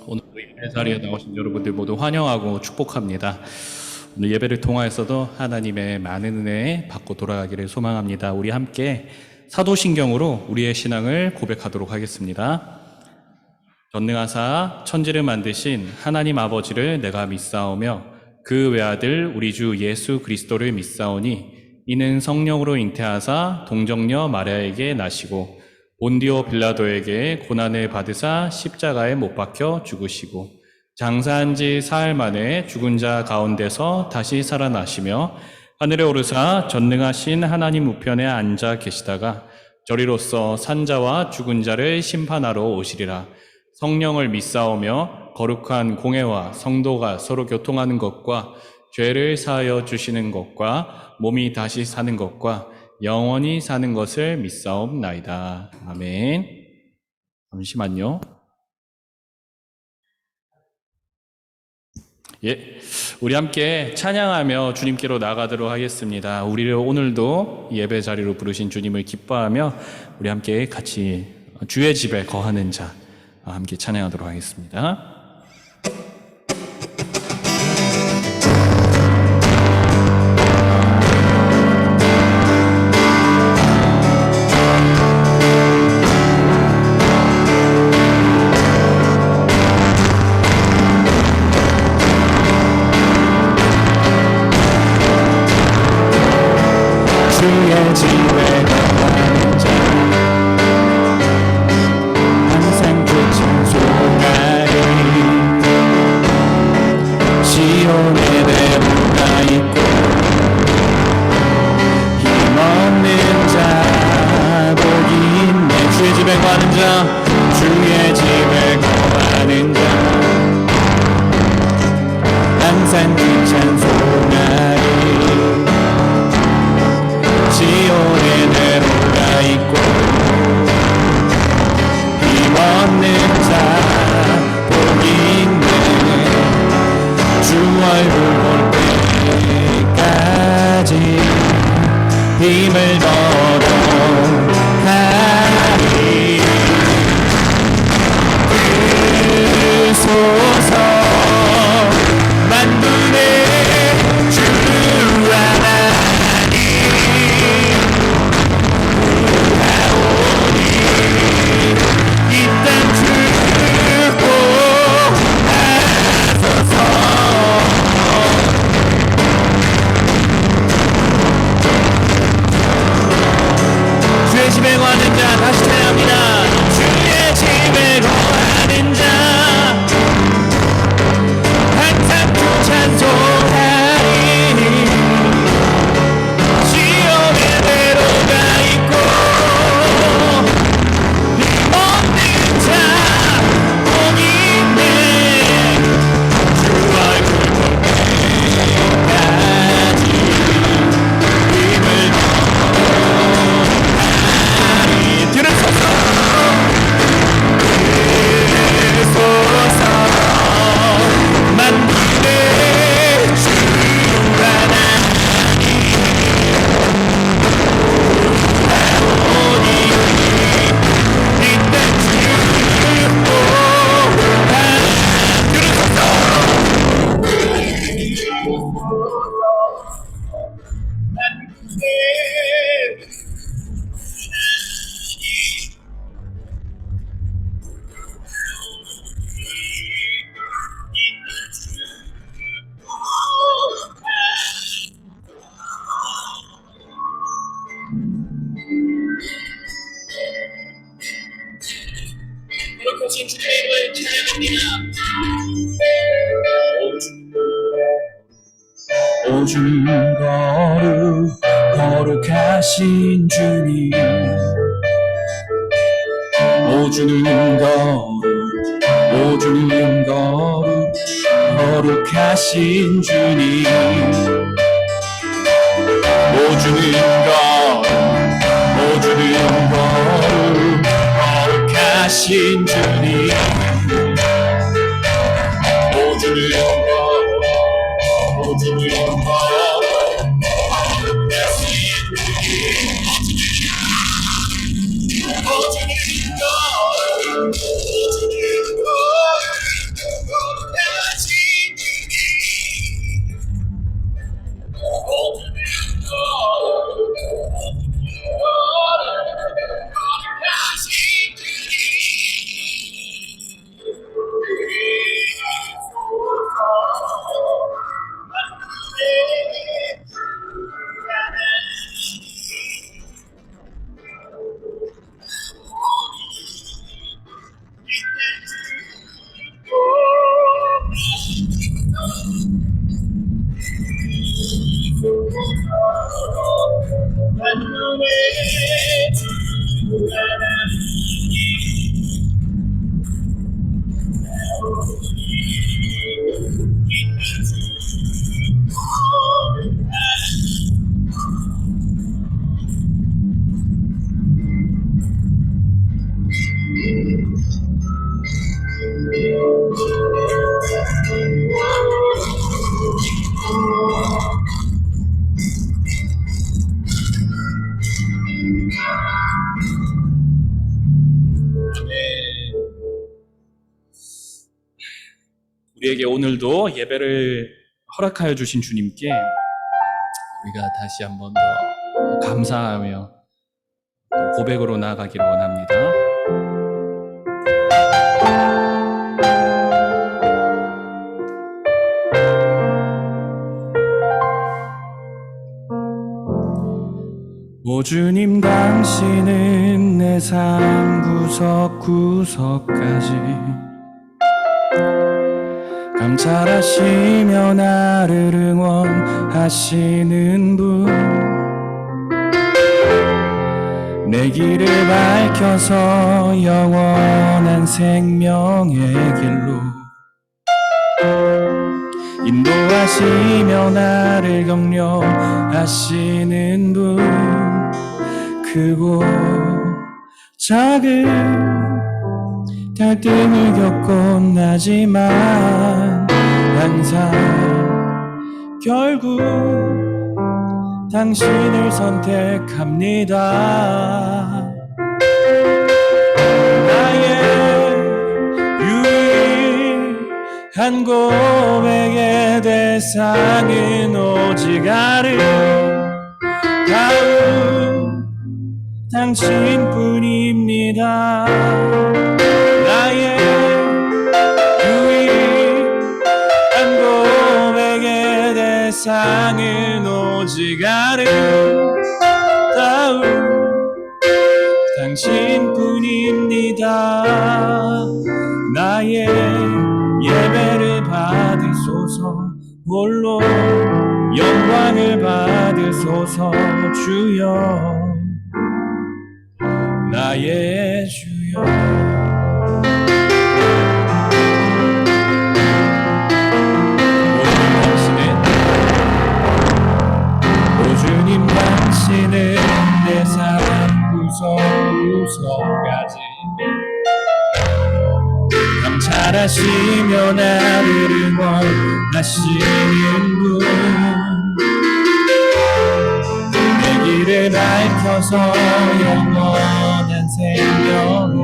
오늘 예배 자리에 나오신 여러분들 모두 환영하고 축복합니다. 오늘 예배를 통하여서도 하나님의 많은 은혜 받고 돌아가기를 소망합니다. 우리 함께 사도신경으로 우리의 신앙을 고백하도록 하겠습니다. 전능하사 천지를 만드신 하나님 아버지를 내가 믿사오며 그 외아들 우리 주 예수 그리스도를 믿사오니 이는 성령으로 잉태하사 동정녀 마리아에게 나시고 본디오 빌라도에게 고난을 받으사 십자가에 못 박혀 죽으시고 장사한 지 사흘 만에 죽은 자 가운데서 다시 살아나시며 하늘에 오르사 전능하신 하나님 우편에 앉아 계시다가 저리로서 산자와 죽은 자를 심판하러 오시리라. 성령을 믿사오며 거룩한 공회와 성도가 서로 교통하는 것과 죄를 사하여 주시는 것과 몸이 다시 사는 것과 영원히 사는 것을 믿사옵나이다. 아멘. 잠시만요. 우리 함께 찬양하며 주님께로 나가도록 하겠습니다. 우리를 오늘도 예배 자리로 부르신 주님을 기뻐하며 우리 함께 같이 주의 집에 거하는 자 함께 찬양하도록 하겠습니다. 힘을 걸어가리 그소서 만군의 주 하나님 구하오니 이 땅 축복하소서 주의 집에 거하는 자 다시 찬양합니다. 주의 집에 거하는 자 항상 주 찬송하리 시온의 대로가 있고 힘없는 자 복 있네 주 얼굴 볼 때까지 힘을 들으소서 만군의 주 하나님 구하오니 이 땅 거룩하신 주님의 이름을 찬양합니다. 오줌 거룩하신 주님 오주는 거룩하신 주님 오주는 거룩하신 주님 우리에게 오늘도 예배를 허락하여 주신 주님께 우리가 다시 한번 더 감사하며 고백으로 나아가기를 원합니다. 오 주님, 당신은 내 삶 구석구석까지 감찰하시며 나를 응원하시는 분, 내 길을 밝혀서 영원한 생명의 길로 인도하시며 나를 격려하시는 분, 크고 작은 갈등을 겪곤 하지만 항상 결국 당신을 선택합니다. 나의 유일한 고백의 대상은 오직 아름다운 당신뿐입니다. 나의 유일한 고백의 대상은 오직 아름다운 당신뿐입니다. 나의 예배를 받으소서, 홀로 영광을 받으소서. 주여, 나의 주여. 오 주님, 당신은 내 삶 구석구석까지 감찰하시며 나를 응원하시는 분, 내 길을 밝혀서 영원한 생명을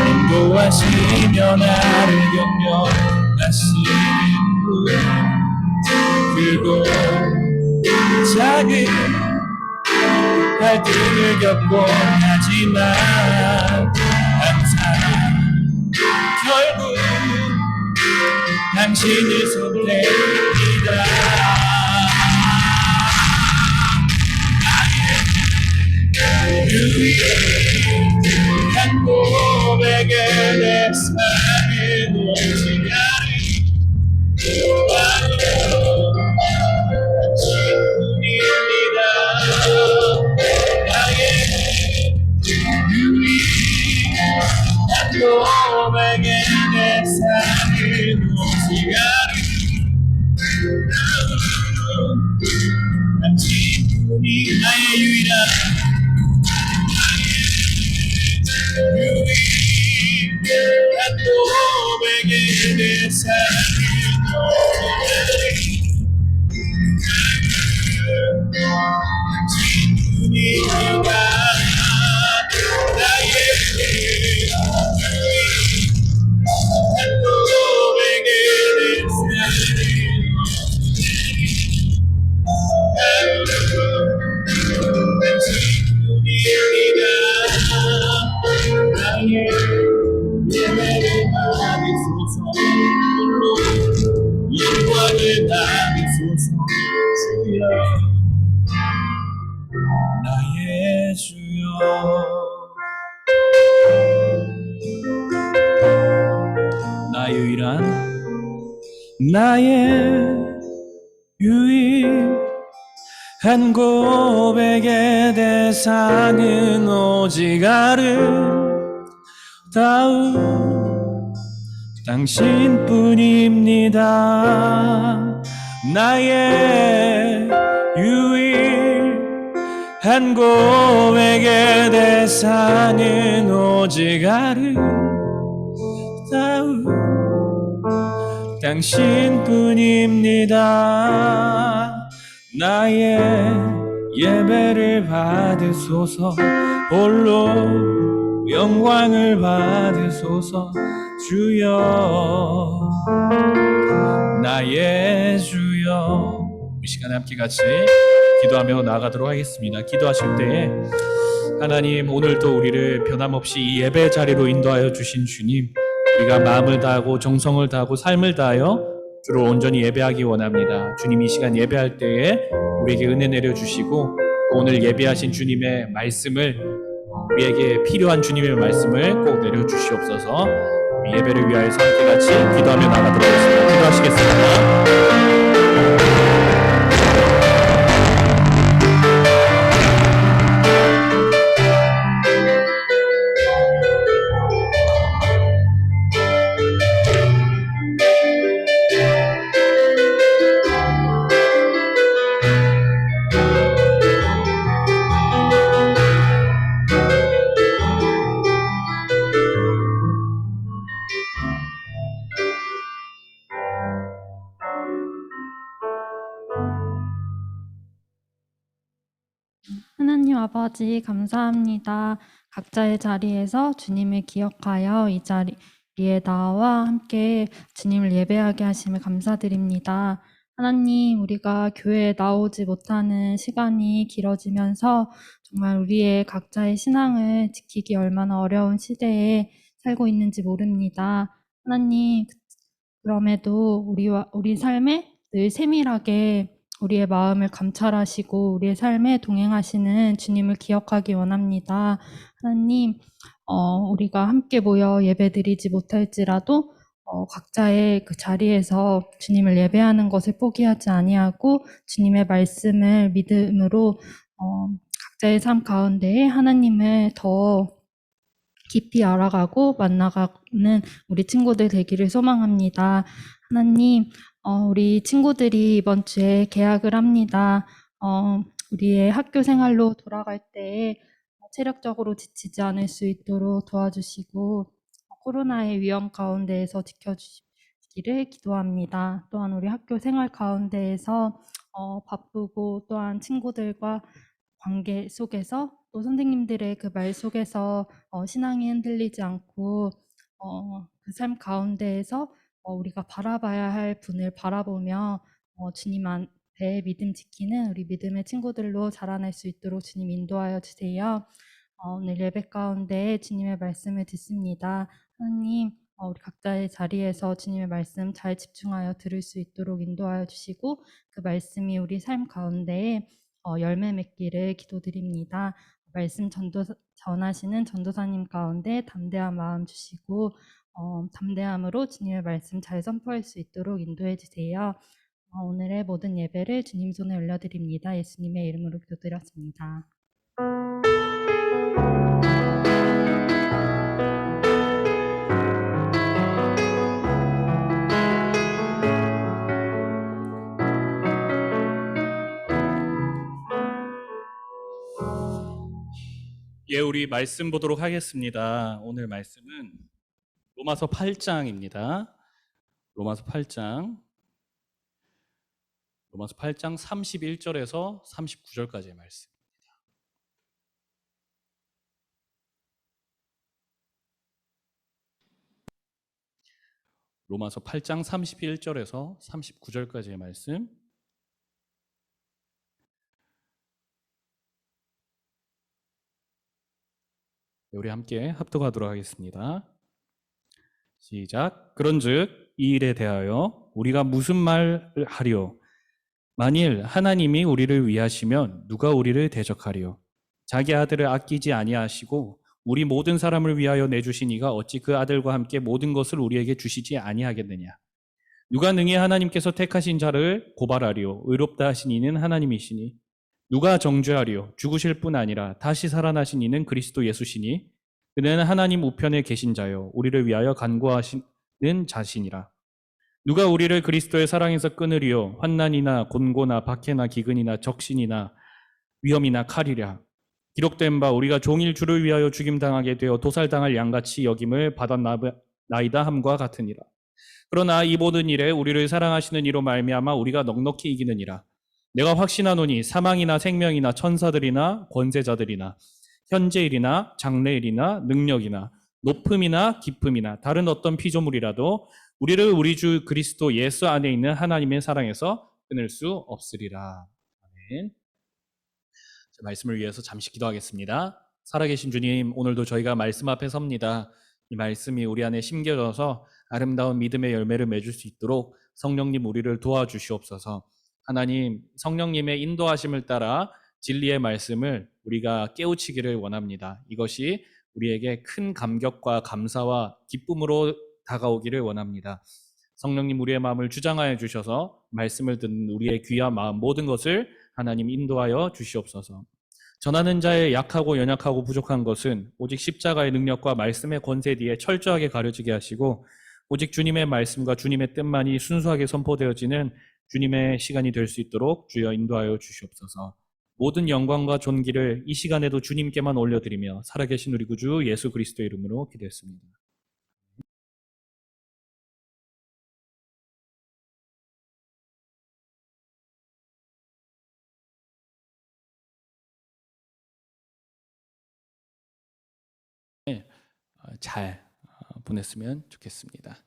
인도하시며 나를 격려하시는 분, 크고 작은 갈등을 겪곤 하지만 항상 결국 당신을 선택합니다. 나의 유일한 고백의 내 삶의 오직 당신뿐입니다. 나의 유일한 고백의 내 삶을 오직 아름다운 당신뿐이 나의 유일한 고백의 내 삶을 당신뿐이니까. 나의 고백의 내 삶을 당신뿐이니까. 나의 예배를 받으소서, 홀로 영광을 받으소서. 주여, 나의 주여. 나의 유일한 고백의 대상은 오직 아름다운 당신뿐입니다. 나의 유일한 고백의 대상은 오직 아름다운 당신뿐입니다. 나의 예배를 받으소서, 홀로 영광을 받으소서. 주여, 나의 주여. 이 시간에 함께 같이 기도하며 나아가도록 하겠습니다. 기도하실 때에 하나님, 오늘도 우리를 변함없이 이 예배 자리로 인도하여 주신 주님, 우리가 마음을 다하고 정성을 다하고 삶을 다하여 주를 온전히 예배하기 원합니다. 주님, 이 시간 예배할 때에 우리에게 은혜 내려주시고, 오늘 예배하신 주님의 말씀을, 우리에게 필요한 주님의 말씀을 꼭 내려주시옵소서. 우리 예배를 위하여서 함께 같이 기도하며 나가도록 하겠습니다. 기도하시겠습니다. 하나님 아버지 감사합니다. 각자의 자리에서 주님을 기억하여 이 자리에 나와 함께 주님을 예배하게 하심을 감사드립니다. 하나님, 우리가 교회에 나오지 못하는 시간이 길어지면서 정말 우리의 각자의 신앙을 지키기 얼마나 어려운 시대에 살고 있는지 모릅니다. 하나님, 그럼에도 우리 삶에 늘 세밀하게 우리의 마음을 감찰하시고 우리의 삶에 동행하시는 주님을 기억하기 원합니다. 하나님, 우리가 함께 모여 예배드리지 못할지라도 각자의 그 자리에서 주님을 예배하는 것을 포기하지 아니하고 주님의 말씀을 믿음으로 각자의 삶 가운데에 하나님을 더 깊이 알아가고 만나가는 우리 친구들 되기를 소망합니다. 하나님, 우리 친구들이 이번 주에 개학을 합니다. 우리의 학교 생활로 돌아갈 때에 체력적으로 지치지 않을 수 있도록 도와주시고 코로나의 위험 가운데에서 지켜주시기를 기도합니다. 또한 우리 학교 생활 가운데에서 바쁘고 또한 친구들과 관계 속에서 또 선생님들의 그 말 속에서 신앙이 흔들리지 않고 그 삶 가운데에서 우리가 바라봐야 할 분을 바라보며 주님 앞에 믿음 지키는 우리 믿음의 친구들로 자라날 수 있도록 주님 인도하여 주세요. 오늘 예배 가운데 주님의 말씀을 듣습니다. 하나님, 우리 각자의 자리에서 주님의 말씀 잘 집중하여 들을 수 있도록 인도하여 주시고 그 말씀이 우리 삶 가운데에 열매 맺기를 기도드립니다. 말씀 전하시는 전도사님 가운데 담대한 마음 주시고 담대함으로 주님의 말씀 잘 선포할 수 있도록 인도해 주세요. 오늘의 모든 예배를 주님 손에 올려드립니다. 예수님의 이름으로 기도드렸습니다. 예, 우리 말씀 보도록 하겠습니다. 오늘 말씀은 로마서 8장입니다. 로마서 8장 31절에서 39절까지의 말씀. 로마서 8장 31절에서 39절까지의 말씀. 우리 함께 합독하도록 하겠습니다. 시작. 그런즉 이 일에 대하여 우리가 무슨 말을 하리요? 만일 하나님이 우리를 위하시면 누가 우리를 대적하리요? 자기 아들을 아끼지 아니하시고 우리 모든 사람을 위하여 내주신 이가 어찌 그 아들과 함께 모든 것을 우리에게 주시지 아니하겠느냐? 누가 능히 하나님께서 택하신 자를 고발하리요? 의롭다 하신 이는 하나님이시니 누가 정죄하리요? 죽으실 뿐 아니라 다시 살아나신 이는 그리스도 예수시니 그는 하나님 우편에 계신 자요 우리를 위하여 간구하시는 자시니라. 누가 우리를 그리스도의 사랑에서 끊으리요? 환난이나 곤고나 박해나 기근이나 적신이나 위험이나 칼이랴. 기록된 바 우리가 종일 주를 위하여 죽임당하게 되어 도살당할 양같이 여김을 받았나이다 함과 같으니라. 그러나 이 모든 일에 우리를 사랑하시는 이로 말미암아 우리가 넉넉히 이기느니라. 내가 확신하노니 사망이나 생명이나 천사들이나 권세자들이나 현재일이나 장래일이나 능력이나 높음이나 깊음이나 다른 어떤 피조물이라도 우리를 우리 주 그리스도 예수 안에 있는 하나님의 사랑에서 끊을 수 없으리라. 아멘. 말씀을 위해서 잠시 기도하겠습니다. 살아계신 주님, 오늘도 저희가 말씀 앞에 섭니다. 이 말씀이 우리 안에 심겨져서 아름다운 믿음의 열매를 맺을 수 있도록 성령님 우리를 도와주시옵소서. 하나님, 성령님의 인도하심을 따라 진리의 말씀을 우리가 깨우치기를 원합니다. 이것이 우리에게 큰 감격과 감사와 기쁨으로 다가오기를 원합니다. 성령님 우리의 마음을 주장하여 주셔서 말씀을 듣는 우리의 귀한 마음 모든 것을 하나님 인도하여 주시옵소서. 전하는 자의 약하고 연약하고 부족한 것은 오직 십자가의 능력과 말씀의 권세 뒤에 철저하게 가려지게 하시고 오직 주님의 말씀과 주님의 뜻만이 순수하게 선포되어지는 주님의 시간이 될 수 있도록 주여 인도하여 주시옵소서. 모든 영광과 존귀를 이 시간에도 주님께만 올려드리며 살아계신 우리 구주 예수 그리스도의 이름으로 기도했습니다. 잘 보냈으면 좋겠습니다.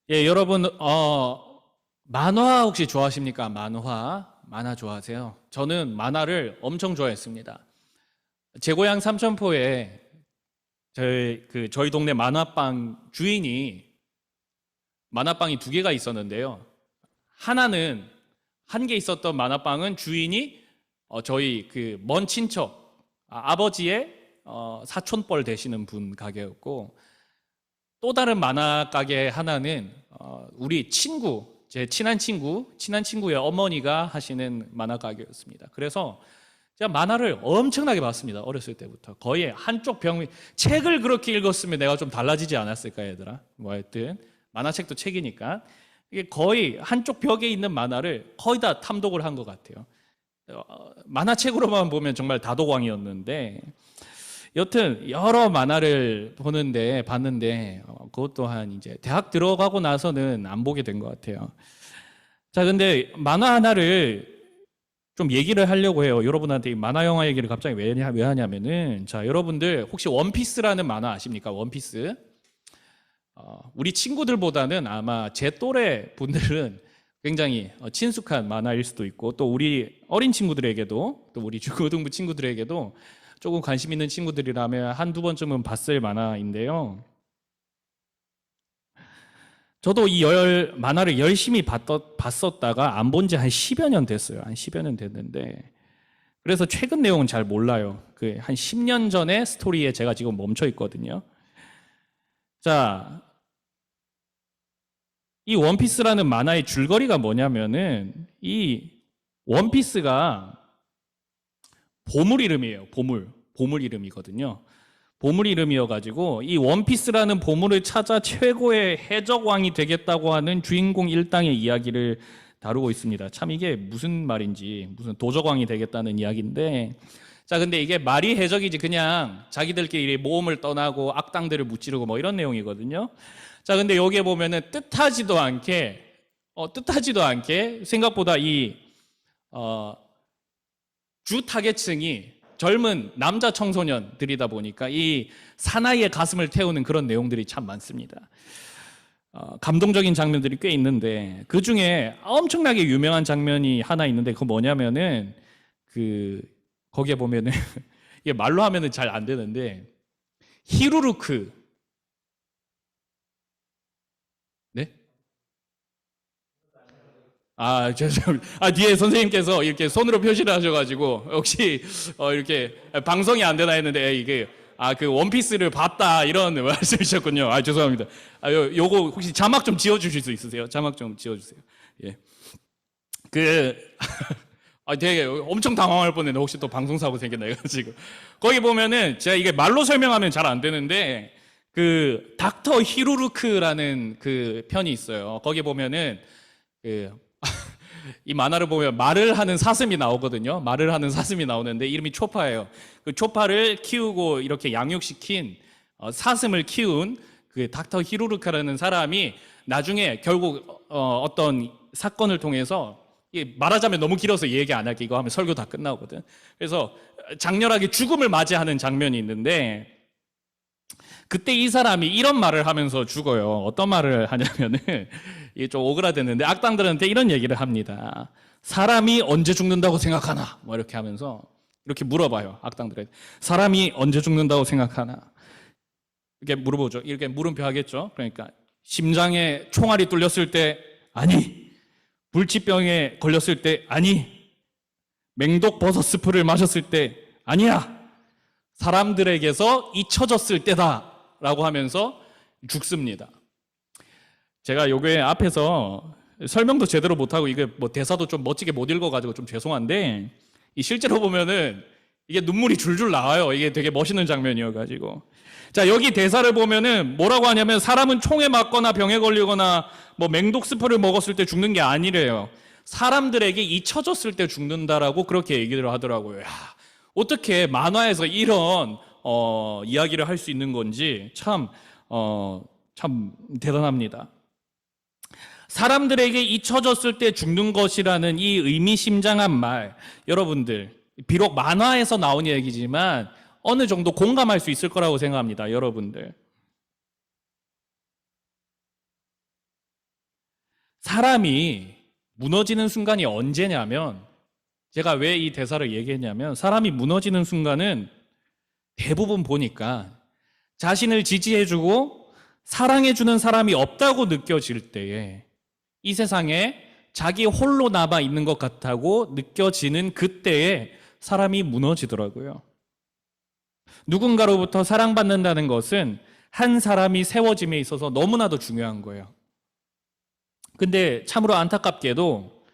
예, 여러분 만화 혹시 좋아하십니까? 만화 좋아하세요? 저는 만화를 엄청 좋아했습니다. 제 고향 삼천포에 저희 동네 만화방 주인이 만화방이 2개가 있었는데요. 하나는 한 개 있었던 만화방은 주인이 저희 그 먼 친척 아버지의 사촌뻘 되시는 분 가게였고 또 다른 만화 가게 하나는 우리 친구, 제 친한 친구의 어머니가 하시는 만화 가게였습니다. 그래서 제가 만화를 엄청나게 봤습니다. 어렸을 때부터. 거의 한쪽 책을 그렇게 읽었으면 내가 좀 달라지지 않았을까 얘들아. 뭐 하여튼 만화책도 책이니까 이게 거의 한쪽 벽에 있는 만화를 거의 다 탐독을 한 것 같아요. 만화책으로만 보면 정말 다도광이었는데 여튼 여러 만화를 봤는데 그것 또한 이제 대학 들어가고 나서는 안 보게 된 것 같아요. 자, 근데 만화 하나를 좀 얘기를 하려고 해요. 여러분한테 이 만화 영화 얘기를 갑자기 왜 하냐면은 자, 여러분들 혹시 원피스라는 만화 아십니까? 원피스. 우리 친구들보다는 아마 제 또래 분들은 굉장히 친숙한 만화일 수도 있고 또 우리 어린 친구들에게도 또 우리 중고등부 친구들에게도 조금 관심 있는 친구들이라면 한두 번쯤은 봤을 만화인데요. 저도 이 만화를 열심히 봤었다가 안 본 지 한 10여 년 됐어요. 한 10여 년 됐는데 그래서 최근 내용은 잘 몰라요. 그 한 10년 전의 스토리에 제가 지금 멈춰 있거든요. 자, 이 원피스라는 만화의 줄거리가 뭐냐면은 이 원피스가 보물 이름이에요. 보물 이름이거든요. 보물 이름이어가지고 이 원피스라는 보물을 찾아 최고의 해적왕이 되겠다고 하는 주인공 일당의 이야기를 다루고 있습니다. 참 이게 무슨 말인지 무슨 도적왕이 되겠다는 이야기인데 자, 근데 이게 말이 해적이지 그냥 자기들끼리 모험을 떠나고 악당들을 무찌르고 뭐 이런 내용이거든요. 자, 근데 여기에 보면은 뜻하지도 않게 생각보다 이 주 타겟층이 젊은 남자 청소년들이다 보니까 이 사나이의 가슴을 태우는 그런 내용들이 참 많습니다. 감동적인 장면들이 꽤 있는데 그 중에 엄청나게 유명한 장면이 하나 있는데 그거 뭐냐면은 거기에 보면은 이게 말로 하면은 잘 안 되는데 히루루크 네? 죄송합니다. 뒤에 선생님께서 이렇게 손으로 표시를 하셔가지고 혹시 이렇게 방송이 안 되나 했는데 이게 그 원피스를 봤다 이런 말씀이셨군요. 죄송합니다. 요거 혹시 자막 좀 지워주실 수 있으세요? 자막 좀 지워주세요. 예. 되게 엄청 당황할 뻔했네. 혹시 또 방송사고 생겼나 해가지고. 거기 보면은 제가 이게 말로 설명하면 잘 안 되는데 닥터 히루루크라는 그 편이 있어요. 거기 보면은 이 만화를 보면 말을 하는 사슴이 나오거든요. 말을 하는 사슴이 나오는데 이름이 초파예요. 그 초파를 키우고 이렇게 양육시킨 사슴을 키운 그 닥터 히루루카라는 사람이 나중에 결국 어떤 사건을 통해서 이게 말하자면 너무 길어서 이 얘기 안 할게. 이거 하면 설교 다 끝나거든. 그래서 장렬하게 죽음을 맞이하는 장면이 있는데 그때 이 사람이 이런 말을 하면서 죽어요. 어떤 말을 하냐면은 이게 좀 오그라드는데 악당들한테 이런 얘기를 합니다. 사람이 언제 죽는다고 생각하나? 뭐 이렇게 하면서 이렇게 물어봐요. 악당들에게. 사람이 언제 죽는다고 생각하나? 이렇게 물어보죠. 이렇게 물음표 하겠죠. 그러니까 심장에 총알이 뚫렸을 때 아니. 불치병에 걸렸을 때 아니. 맹독 버섯 스프를 마셨을 때 아니야. 사람들에게서 잊혀졌을 때다. 라고 하면서 죽습니다. 제가 요게 앞에서 설명도 제대로 못하고 이게 뭐 대사도 좀 멋지게 못 읽어가지고 좀 죄송한데 이 실제로 보면은 이게 눈물이 줄줄 나와요. 이게 되게 멋있는 장면이어가지고. 자, 여기 대사를 보면은 뭐라고 하냐면 사람은 총에 맞거나 병에 걸리거나 뭐 맹독 스프를 먹었을 때 죽는 게 아니래요. 사람들에게 잊혀졌을 때 죽는다라고 그렇게 얘기를 하더라고요. 야, 어떻게 만화에서 이런 이야기를 할 수 있는 건지 참 대단합니다. 사람들에게 잊혀졌을 때 죽는 것이라는 이 의미심장한 말, 여러분들 비록 만화에서 나온 얘기지만 어느 정도 공감할 수 있을 거라고 생각합니다. 여러분들. 사람이 무너지는 순간이 언제냐면 제가 왜 이 대사를 얘기했냐면 사람이 무너지는 순간은 대부분 보니까 자신을 지지해주고 사랑해주는 사람이 없다고 느껴질 때에 이 세상에 자기 홀로 남아 있는 것 같다고 느껴지는 그때에 사람이 무너지더라고요. 누군가로부터 사랑받는다는 것은 한 사람이 세워짐에 있어서 너무나도 중요한 거예요. 근데 참으로 안타깝게도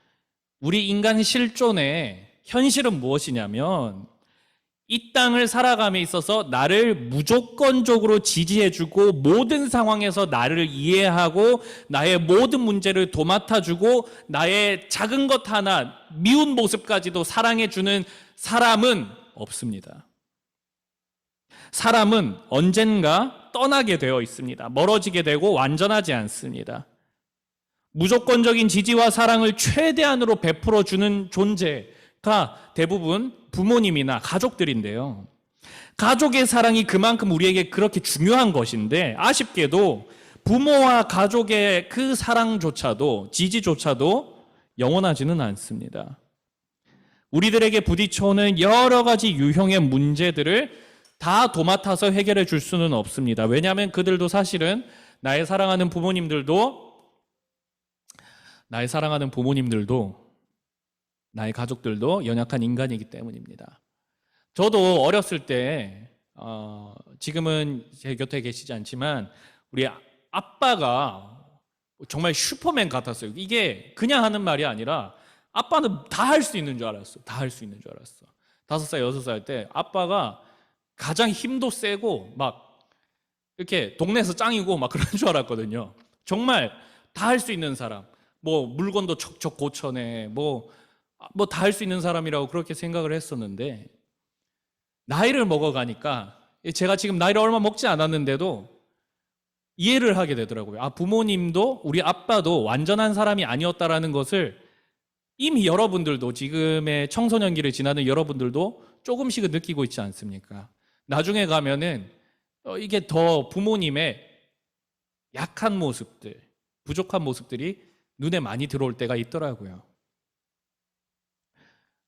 우리 인간 실존의 현실은 무엇이냐면 이 땅을 살아감에 있어서 나를 무조건적으로 지지해주고 모든 상황에서 나를 이해하고 나의 모든 문제를 도맡아주고 나의 작은 것 하나 미운 모습까지도 사랑해주는 사람은 없습니다. 사람은 언젠가 떠나게 되어 있습니다. 멀어지게 되고 완전하지 않습니다. 무조건적인 지지와 사랑을 최대한으로 베풀어주는 존재가 대부분 부모님이나 가족들인데요. 가족의 사랑이 그만큼 우리에게 그렇게 중요한 것인데 아쉽게도 부모와 가족의 그 사랑조차도 지지조차도 영원하지는 않습니다. 우리들에게 부딪혀오는 여러 가지 유형의 문제들을 다 도맡아서 해결해 줄 수는 없습니다. 왜냐하면 그들도 사실은 나의 사랑하는 부모님들도 나의 가족들도 연약한 인간이기 때문입니다. 저도 어렸을 때 지금은 제 곁에 계시지 않지만 우리 아빠가 정말 슈퍼맨 같았어요. 이게 그냥 하는 말이 아니라 아빠는 다 할 수 있는 줄 알았어. 다 할 수 있는 줄 알았어. 5살, 6살 때 아빠가 가장 힘도 세고 막 이렇게 동네에서 짱이고 막 그런 줄 알았거든요. 정말 다 할 수 있는 사람. 뭐 물건도 척척 고쳐내. 뭐 다 할 수 있는 사람이라고 그렇게 생각을 했었는데 나이를 먹어가니까 제가 지금 나이를 얼마 먹지 않았는데도 이해를 하게 되더라고요. 아, 부모님도 우리 아빠도 완전한 사람이 아니었다라는 것을 이미 여러분들도 지금의 청소년기를 지나는 여러분들도 조금씩은 느끼고 있지 않습니까? 나중에 가면은 이게 더 부모님의 약한 모습들, 부족한 모습들이 눈에 많이 들어올 때가 있더라고요.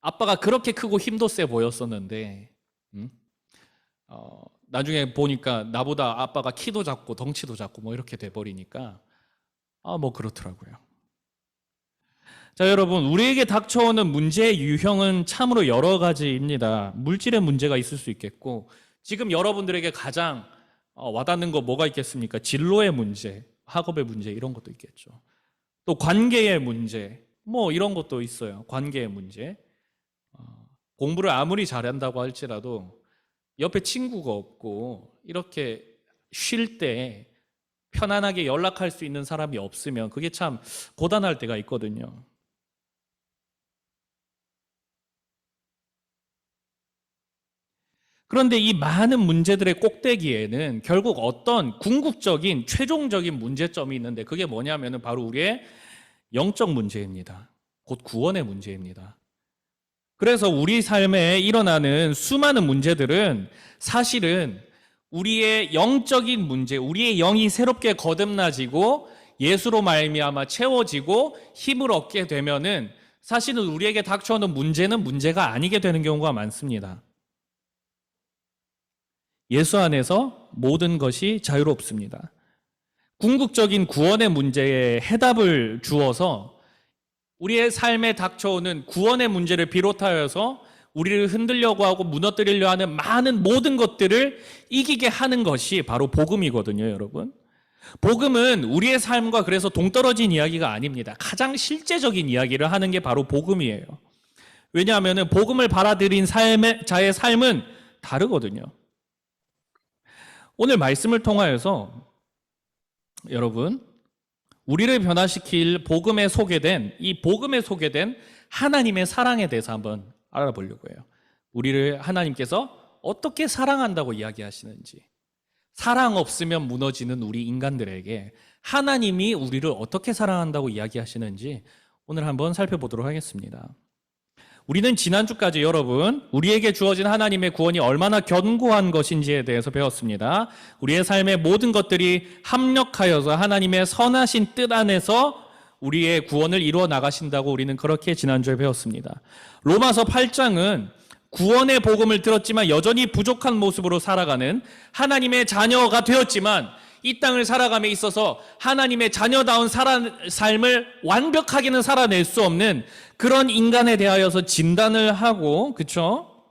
아빠가 그렇게 크고 힘도 세 보였었는데 나중에 보니까 나보다 아빠가 키도 작고 덩치도 작고 뭐 이렇게 돼버리니까 뭐 그렇더라고요. 자, 여러분, 우리에게 닥쳐오는 문제의 유형은 참으로 여러 가지입니다. 물질의 문제가 있을 수 있겠고 지금 여러분들에게 가장 와닿는 거 뭐가 있겠습니까? 진로의 문제, 학업의 문제 이런 것도 있겠죠. 또 관계의 문제 뭐 이런 것도 있어요. 관계의 문제. 공부를 아무리 잘한다고 할지라도 옆에 친구가 없고 이렇게 쉴 때 편안하게 연락할 수 있는 사람이 없으면 그게 참 고단할 때가 있거든요. 그런데 이 많은 문제들의 꼭대기에는 결국 어떤 궁극적인 최종적인 문제점이 있는데 그게 뭐냐면은 바로 우리의 영적 문제입니다. 곧 구원의 문제입니다. 그래서 우리 삶에 일어나는 수많은 문제들은 사실은 우리의 영적인 문제, 우리의 영이 새롭게 거듭나지고 예수로 말미암아 채워지고 힘을 얻게 되면은 사실은 우리에게 닥쳐오는 문제는 문제가 아니게 되는 경우가 많습니다. 예수 안에서 모든 것이 자유롭습니다. 궁극적인 구원의 문제에 해답을 주어서 우리의 삶에 닥쳐오는 구원의 문제를 비롯하여서 우리를 흔들려고 하고 무너뜨리려 하는 많은 모든 것들을 이기게 하는 것이 바로 복음이거든요, 여러분. 복음은 우리의 삶과 그래서 동떨어진 이야기가 아닙니다. 가장 실제적인 이야기를 하는 게 바로 복음이에요. 왜냐하면 복음을 받아들인 자의 삶은 다르거든요. 오늘 말씀을 통하여서 여러분, 우리를 변화시킬 복음에 소개된 하나님의 사랑에 대해서 한번 알아보려고 해요. 우리를 하나님께서 어떻게 사랑한다고 이야기하시는지, 사랑 없으면 무너지는 우리 인간들에게 하나님이 우리를 어떻게 사랑한다고 이야기하시는지 오늘 한번 살펴보도록 하겠습니다. 우리는 지난주까지 여러분, 우리에게 주어진 하나님의 구원이 얼마나 견고한 것인지에 대해서 배웠습니다. 우리의 삶의 모든 것들이 합력하여서 하나님의 선하신 뜻 안에서 우리의 구원을 이루어 나가신다고 우리는 그렇게 지난주에 배웠습니다. 로마서 8장은 구원의 복음을 들었지만 여전히 부족한 모습으로 살아가는 하나님의 자녀가 되었지만 이 땅을 살아감에 있어서 하나님의 자녀다운 삶을 완벽하게는 살아낼 수 없는 그런 인간에 대하여서 진단을 하고, 그렇죠?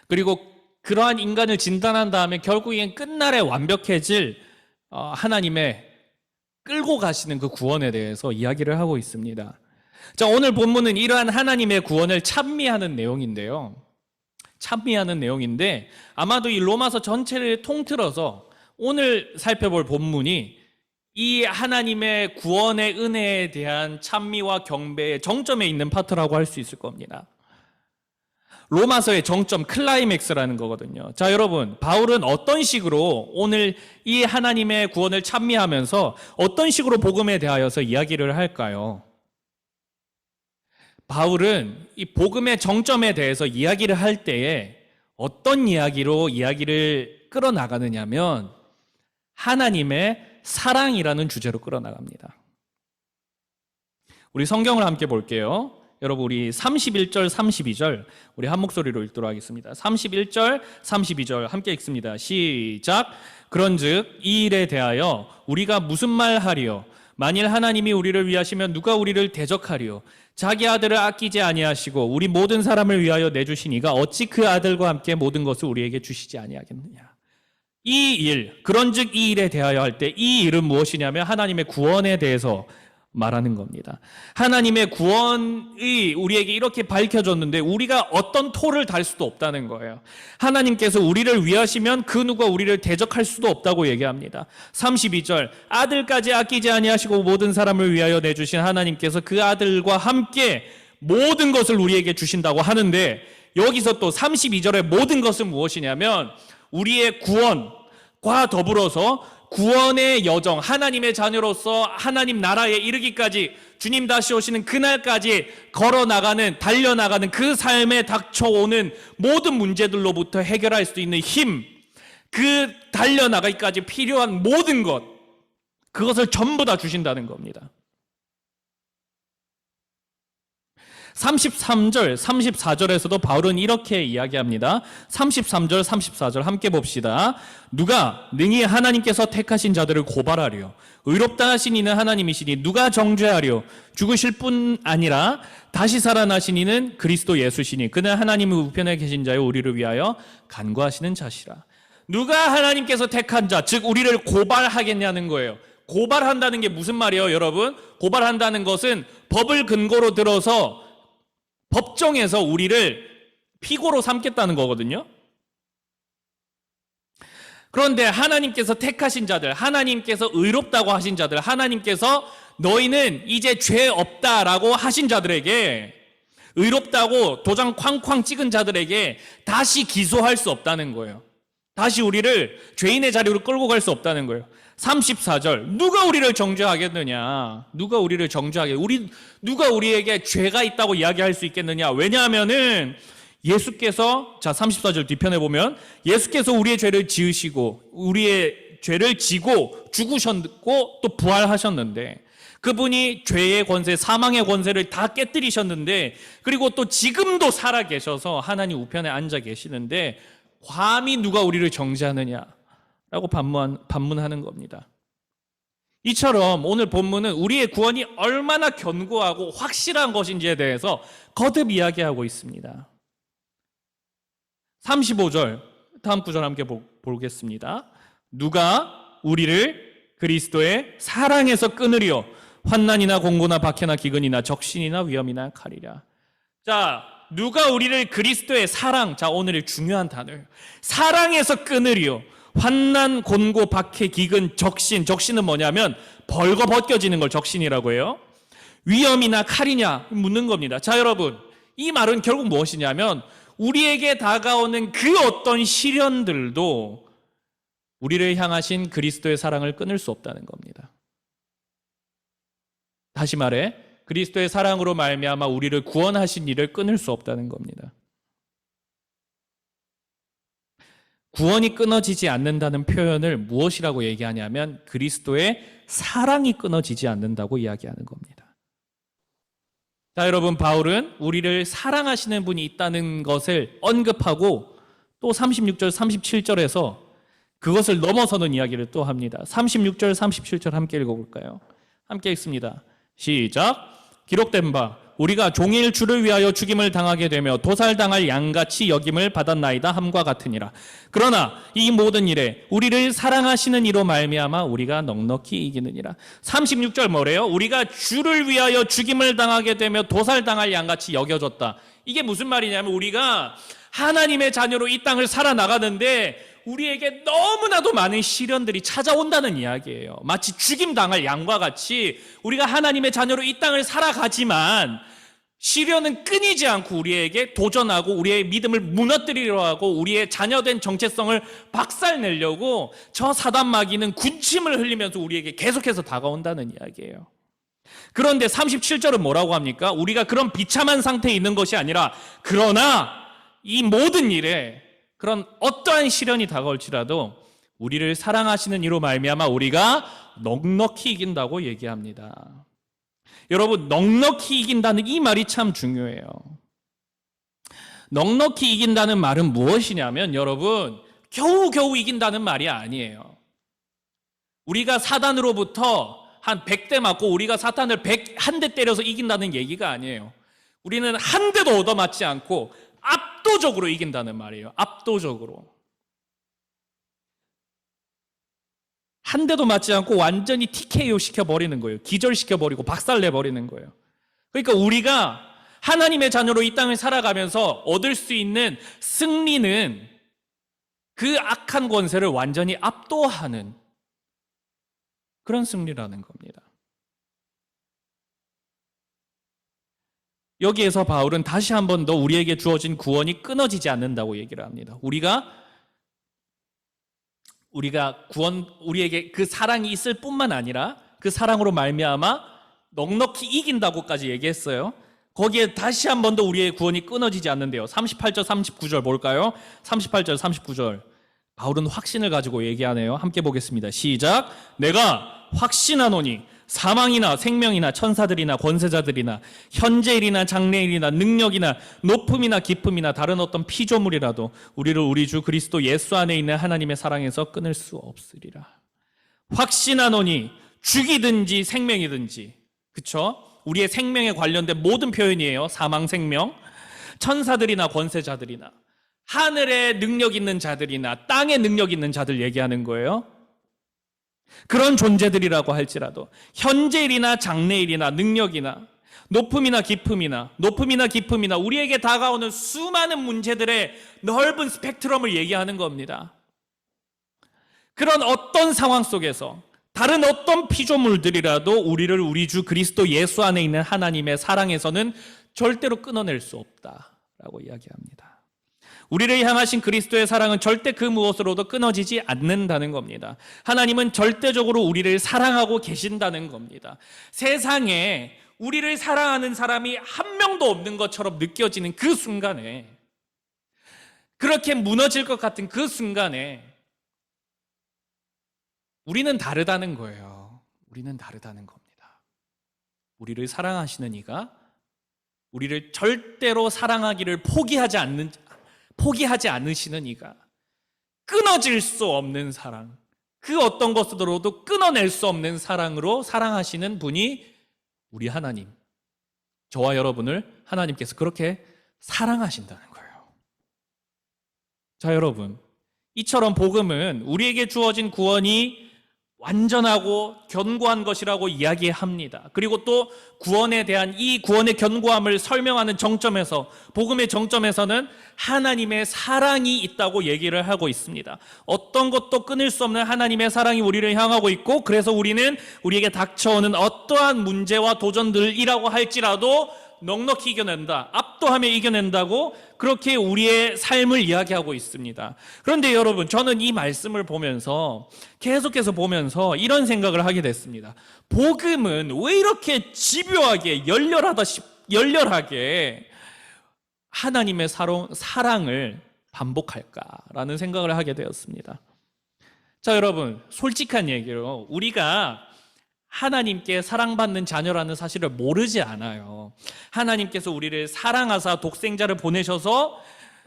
그리고 그러한 인간을 진단한 다음에 결국엔 끝날에 완벽해질 하나님의 끌고 가시는 그 구원에 대해서 이야기를 하고 있습니다. 자, 오늘 본문은 이러한 하나님의 구원을 찬미하는 내용인데요. 찬미하는 내용인데 아마도 이 로마서 전체를 통틀어서 오늘 살펴볼 본문이 이 하나님의 구원의 은혜에 대한 찬미와 경배의 정점에 있는 파트라고 할 수 있을 겁니다. 로마서의 정점, 클라이맥스라는 거거든요. 자, 여러분, 바울은 어떤 식으로 오늘 이 하나님의 구원을 찬미하면서 어떤 식으로 복음에 대하여서 이야기를 할까요? 바울은 이 복음의 정점에 대해서 이야기를 할 때에 어떤 이야기로 이야기를 끌어나가느냐면 하나님의 사랑이라는 주제로 끌어나갑니다. 우리 성경을 함께 볼게요. 여러분, 우리 31절, 32절 우리 한 목소리로 읽도록 하겠습니다. 31절, 32절 함께 읽습니다. 시작. 그런즉 이 일에 대하여 우리가 무슨 말 하리요? 만일 하나님이 우리를 위하시면 누가 우리를 대적하리요? 자기 아들을 아끼지 아니하시고 우리 모든 사람을 위하여 내주시니가 어찌 그 아들과 함께 모든 것을 우리에게 주시지 아니하겠느냐? 이 일, 그런즉 이 일에 대하여 할 때 이 일은 무엇이냐면 하나님의 구원에 대해서 말하는 겁니다. 하나님의 구원이 우리에게 이렇게 밝혀졌는데 우리가 어떤 토를 달 수도 없다는 거예요. 하나님께서 우리를 위하시면 그 누가 우리를 대적할 수도 없다고 얘기합니다. 32절, 아들까지 아끼지 아니하시고 모든 사람을 위하여 내주신 하나님께서 그 아들과 함께 모든 것을 우리에게 주신다고 하는데 여기서 또 32절의 모든 것은 무엇이냐면 우리의 구원과 더불어서 구원의 여정, 하나님의 자녀로서 하나님 나라에 이르기까지 주님 다시 오시는 그날까지 걸어나가는, 달려나가는 그 삶에 닥쳐오는 모든 문제들로부터 해결할 수 있는 힘, 그 달려나가기까지 필요한 모든 것, 그것을 전부 다 주신다는 겁니다. 33절, 34절에서도 바울은 이렇게 이야기합니다. 33절, 34절 함께 봅시다. 누가 능히 하나님께서 택하신 자들을 고발하려? 의롭다 하신 이는 하나님이시니 누가 정죄하려? 죽으실 뿐 아니라 다시 살아나신 이는 그리스도 예수시니 그는 하나님의 우편에 계신 자여 우리를 위하여 간구하시는 자시라. 누가 하나님께서 택한 자, 즉 우리를 고발하겠냐는 거예요. 고발한다는 게 무슨 말이에요, 여러분? 고발한다는 것은 법을 근거로 들어서 법정에서 우리를 피고로 삼겠다는 거거든요. 그런데 하나님께서 택하신 자들, 하나님께서 의롭다고 하신 자들, 하나님께서 너희는 이제 죄 없다라고 하신 자들에게, 의롭다고 도장 쾅쾅 찍은 자들에게 다시 기소할 수 없다는 거예요. 다시 우리를 죄인의 자리로 끌고 갈 수 없다는 거예요. 34절, 누가 우리를 정죄하겠느냐? 누가 우리를 정죄하게? 누가 우리에게 죄가 있다고 이야기할 수 있겠느냐? 왜냐하면은 예수께서, 자 34절 뒤편에 보면 예수께서 우리의 죄를 지으시고 우리의 죄를 지고 죽으셨고 또 부활하셨는데, 그분이 죄의 권세, 사망의 권세를 다 깨뜨리셨는데, 그리고 또 지금도 살아 계셔서 하나님 우편에 앉아 계시는데 감히 누가 우리를 정죄하느냐라고 반문하는 겁니다. 이처럼 오늘 본문은 우리의 구원이 얼마나 견고하고 확실한 것인지에 대해서 거듭 이야기하고 있습니다. 35절, 다음 구절 함께 보겠습니다. 누가 우리를 그리스도의 사랑에서 끊으리요? 환난이나 공고나 박해나 기근이나 적신이나 위험이나 칼이랴. 자, 누가 우리를 그리스도의 사랑, 자 오늘의 중요한 단어예요. 사랑에서 끊으리요? 환난, 곤고, 박해, 기근, 적신. 적신은 뭐냐면 벌거벗겨지는 걸 적신이라고 해요. 위험이나 칼이냐 묻는 겁니다. 자 여러분, 이 말은 결국 무엇이냐면 우리에게 다가오는 그 어떤 시련들도 우리를 향하신 그리스도의 사랑을 끊을 수 없다는 겁니다. 다시 말해 그리스도의 사랑으로 말미암아 우리를 구원하신 일을 끊을 수 없다는 겁니다. 구원이 끊어지지 않는다는 표현을 무엇이라고 얘기하냐면 그리스도의 사랑이 끊어지지 않는다고 이야기하는 겁니다. 자 여러분, 바울은 우리를 사랑하시는 분이 있다는 것을 언급하고 또 36절 37절에서 그것을 넘어서는 이야기를 또 합니다. 36절 37절 함께 읽어볼까요? 함께 읽습니다. 시작. 기록된 바 우리가 종일 주를 위하여 죽임을 당하게 되며 도살당할 양같이 여김을 받았나이다 함과 같으니라. 그러나 이 모든 일에 우리를 사랑하시는 이로 말미암아 우리가 넉넉히 이기느니라. 36절 뭐래요? 우리가 주를 위하여 죽임을 당하게 되며 도살당할 양같이 여겨졌다. 이게 무슨 말이냐면 우리가 하나님의 자녀로 이 땅을 살아나가는데 우리에게 너무나도 많은 시련들이 찾아온다는 이야기예요. 마치 죽임당할 양과 같이 우리가 하나님의 자녀로 이 땅을 살아가지만 시련은 끊이지 않고 우리에게 도전하고 우리의 믿음을 무너뜨리려 하고 우리의 자녀된 정체성을 박살내려고 저 사단 마귀는 군침을 흘리면서 우리에게 계속해서 다가온다는 이야기예요. 그런데 37절은 뭐라고 합니까? 우리가 그런 비참한 상태에 있는 것이 아니라 그러나 이 모든 일에 그런 어떠한 시련이 다가올지라도 우리를 사랑하시는 이로 말미암아 우리가 넉넉히 이긴다고 얘기합니다. 여러분, 넉넉히 이긴다는 이 말이 참 중요해요. 넉넉히 이긴다는 말은 무엇이냐면 여러분, 겨우겨우 이긴다는 말이 아니에요. 우리가 사단으로부터 한 100대 맞고 우리가 사탄을 101대 때려서 이긴다는 얘기가 아니에요. 우리는 한 대도 얻어맞지 않고 압도적으로 이긴다는 말이에요. 압도적으로. 한 대도 맞지 않고 완전히 TKO 시켜버리는 거예요. 기절시켜버리고 박살내버리는 거예요. 그러니까 우리가 하나님의 자녀로 이 땅을 살아가면서 얻을 수 있는 승리는 그 악한 권세를 완전히 압도하는 그런 승리라는 겁니다. 여기에서 바울은 다시 한 번 더 우리에게 주어진 구원이 끊어지지 않는다고 얘기를 합니다. 우리에게 그 사랑이 있을 뿐만 아니라 그 사랑으로 말미암아 넉넉히 이긴다고까지 얘기했어요. 거기에 다시 한 번 더 우리의 구원이 끊어지지 않는데요. 38절 39절 볼까요? 38절 39절 바울은 확신을 가지고 얘기하네요. 함께 보겠습니다. 시작. 내가 확신하노니 사망이나 생명이나 천사들이나 권세자들이나 현재일이나 장래일이나 능력이나 높음이나 깊음이나 다른 어떤 피조물이라도 우리를 우리 주 그리스도 예수 안에 있는 하나님의 사랑에서 끊을 수 없으리라. 확신하노니 죽이든지 생명이든지, 그쵸? 우리의 생명에 관련된 모든 표현이에요. 사망, 생명, 천사들이나 권세자들이나 하늘에 능력 있는 자들이나 땅에 능력 있는 자들 얘기하는 거예요. 그런 존재들이라고 할지라도 현재일이나 장래일이나 능력이나 높음이나 깊음이나 우리에게 다가오는 수많은 문제들의 넓은 스펙트럼을 얘기하는 겁니다. 그런 어떤 상황 속에서 다른 어떤 피조물들이라도 우리를 우리 주 그리스도 예수 안에 있는 하나님의 사랑에서는 절대로 끊어낼 수 없다라고 이야기합니다. 우리를 향하신 그리스도의 사랑은 절대 그 무엇으로도 끊어지지 않는다는 겁니다. 하나님은 절대적으로 우리를 사랑하고 계신다는 겁니다. 세상에 우리를 사랑하는 사람이 한 명도 없는 것처럼 느껴지는 그 순간에, 그렇게 무너질 것 같은 그 순간에 우리는 다르다는 거예요. 우리는 다르다는 겁니다. 우리를 사랑하시는 이가 우리를 절대로 사랑하기를 포기하지 않으시는 이가, 끊어질 수 없는 사랑, 그 어떤 것으로도 끊어낼 수 없는 사랑으로 사랑하시는 분이 우리 하나님, 저와 여러분을 하나님께서 그렇게 사랑하신다는 거예요. 자, 여러분, 이처럼 복음은 우리에게 주어진 구원이 완전하고 견고한 것이라고 이야기합니다. 그리고 또 구원에 대한 이 구원의 견고함을 설명하는 정점에서, 복음의 정점에서는 하나님의 사랑이 있다고 얘기를 하고 있습니다. 어떤 것도 끊을 수 없는 하나님의 사랑이 우리를 향하고 있고, 그래서 우리는 우리에게 닥쳐오는 어떠한 문제와 도전들이라고 할지라도 넉넉히 이겨낸다, 압도하며 이겨낸다고 그렇게 우리의 삶을 이야기하고 있습니다. 그런데 여러분, 저는 이 말씀을 보면서, 계속해서 보면서 이런 생각을 하게 됐습니다. 복음은 왜 이렇게 집요하게 열렬하게 하나님의 사랑을 반복할까라는 생각을 하게 되었습니다. 자, 여러분, 솔직한 얘기로 우리가 하나님께 사랑받는 자녀라는 사실을 모르지 않아요. 하나님께서 우리를 사랑하사 독생자를 보내셔서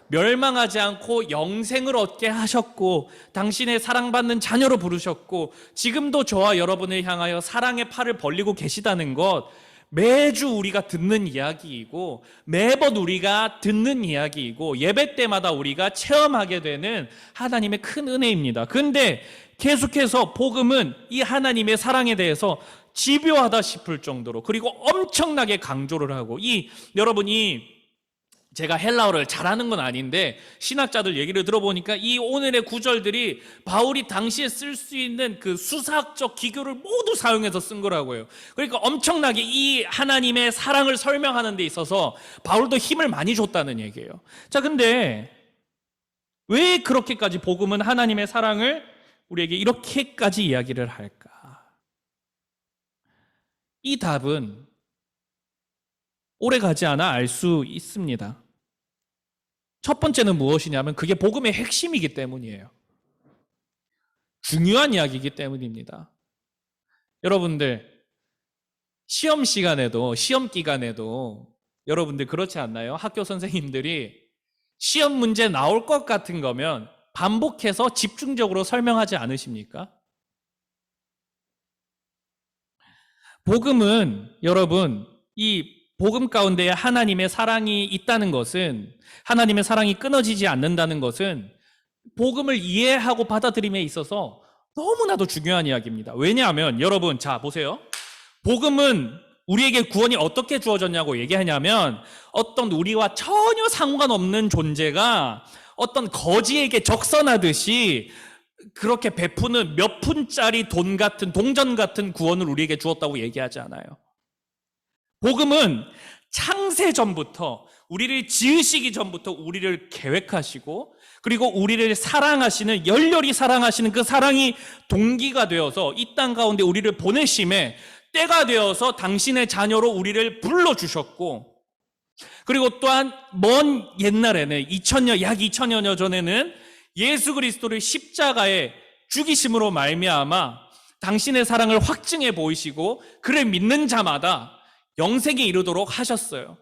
멸망하지 않고 영생을 얻게 하셨고, 당신의 사랑받는 자녀로 부르셨고, 지금도 저와 여러분을 향하여 사랑의 팔을 벌리고 계시다는 것, 매주 우리가 듣는 이야기이고, 매번 우리가 듣는 이야기이고, 예배 때마다 우리가 체험하게 되는 하나님의 큰 은혜입니다. 그런데 계속해서 복음은 이 하나님의 사랑에 대해서 집요하다 싶을 정도로, 그리고 엄청나게 강조를 하고, 여러분이, 제가 헬라어를 잘하는 건 아닌데 신학자들 얘기를 들어보니까 이 오늘의 구절들이 바울이 당시에 쓸 수 있는 그 수사학적 기교를 모두 사용해서 쓴 거라고요. 그러니까 엄청나게 이 하나님의 사랑을 설명하는 데 있어서 바울도 힘을 많이 줬다는 얘기예요. 자, 근데 왜 그렇게까지 복음은 하나님의 사랑을 우리에게 이렇게까지 이야기를 할까? 이 답은 오래 가지 않아 알 수 있습니다. 첫 번째는 무엇이냐면 그게 복음의 핵심이기 때문이에요. 중요한 이야기이기 때문입니다. 여러분들, 시험 기간에도 여러분들 그렇지 않나요? 학교 선생님들이 시험 문제 나올 것 같은 거면 반복해서 집중적으로 설명하지 않으십니까? 복음은, 여러분, 이 복음 가운데 하나님의 사랑이 있다는 것은, 하나님의 사랑이 끊어지지 않는다는 것은 복음을 이해하고 받아들임에 있어서 너무나도 중요한 이야기입니다. 왜냐하면 여러분, 자 보세요. 복음은 우리에게 구원이 어떻게 주어졌냐고 얘기하냐면, 어떤 우리와 전혀 상관없는 존재가 어떤 거지에게 적선하듯이 그렇게 베푸는 몇 푼짜리 동전 같은 구원을 우리에게 주었다고 얘기하지 않아요. 복음은 창세전부터, 우리를 지으시기 전부터 우리를 계획하시고, 그리고 우리를 사랑하시는, 열렬히 사랑하시는 그 사랑이 동기가 되어서 이 땅 가운데 우리를 보내심에 때가 되어서 당신의 자녀로 우리를 불러주셨고, 그리고 또한 먼 옛날에는 약 2000여 전에는 예수 그리스도를 십자가에 죽이심으로 말미암아 당신의 사랑을 확증해 보이시고, 그를 믿는 자마다 영생에 이르도록 하셨어요.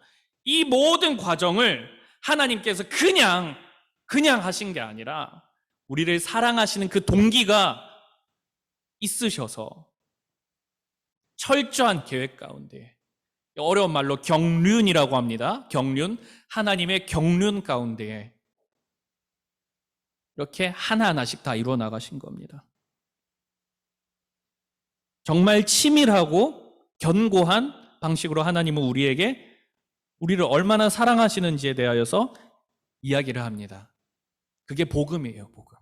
이 모든 과정을 하나님께서 그냥 하신 게 아니라 우리를 사랑하시는 그 동기가 있으셔서 철저한 계획 가운데, 어려운 말로 경륜이라고 합니다. 경륜, 하나님의 경륜 가운데 이렇게 하나하나씩 다 이루어 나가신 겁니다. 정말 치밀하고 견고한 방식으로 하나님은 우리를 얼마나 사랑하시는지에 대하여서 이야기를 합니다. 그게 복음이에요, 복음.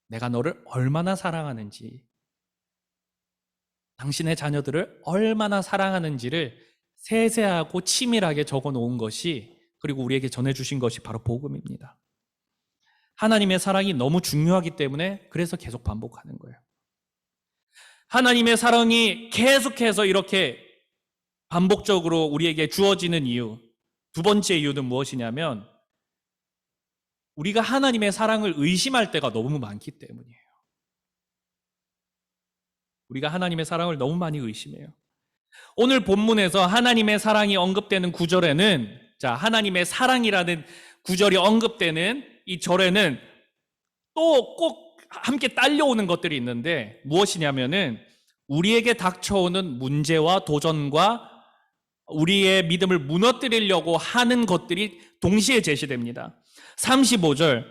내가 너를 얼마나 사랑하는지, 당신의 자녀들을 얼마나 사랑하는지를 세세하고 치밀하게 적어 놓은 것이, 그리고 우리에게 전해주신 것이 바로 복음입니다. 하나님의 사랑이 너무 중요하기 때문에 그래서 계속 반복하는 거예요. 하나님의 사랑이 계속해서 이렇게 반복적으로 우리에게 주어지는 이유, 두 번째 이유는 무엇이냐면 우리가 하나님의 사랑을 의심할 때가 너무 많기 때문이에요. 우리가 하나님의 사랑을 너무 많이 의심해요. 오늘 본문에서 하나님의 사랑이 언급되는 구절에는, 하나님의 사랑이라는 구절이 언급되는 이 절에는 또 꼭 함께 딸려오는 것들이 있는데 무엇이냐면은 우리에게 닥쳐오는 문제와 도전과 우리의 믿음을 무너뜨리려고 하는 것들이 동시에 제시됩니다. 35절,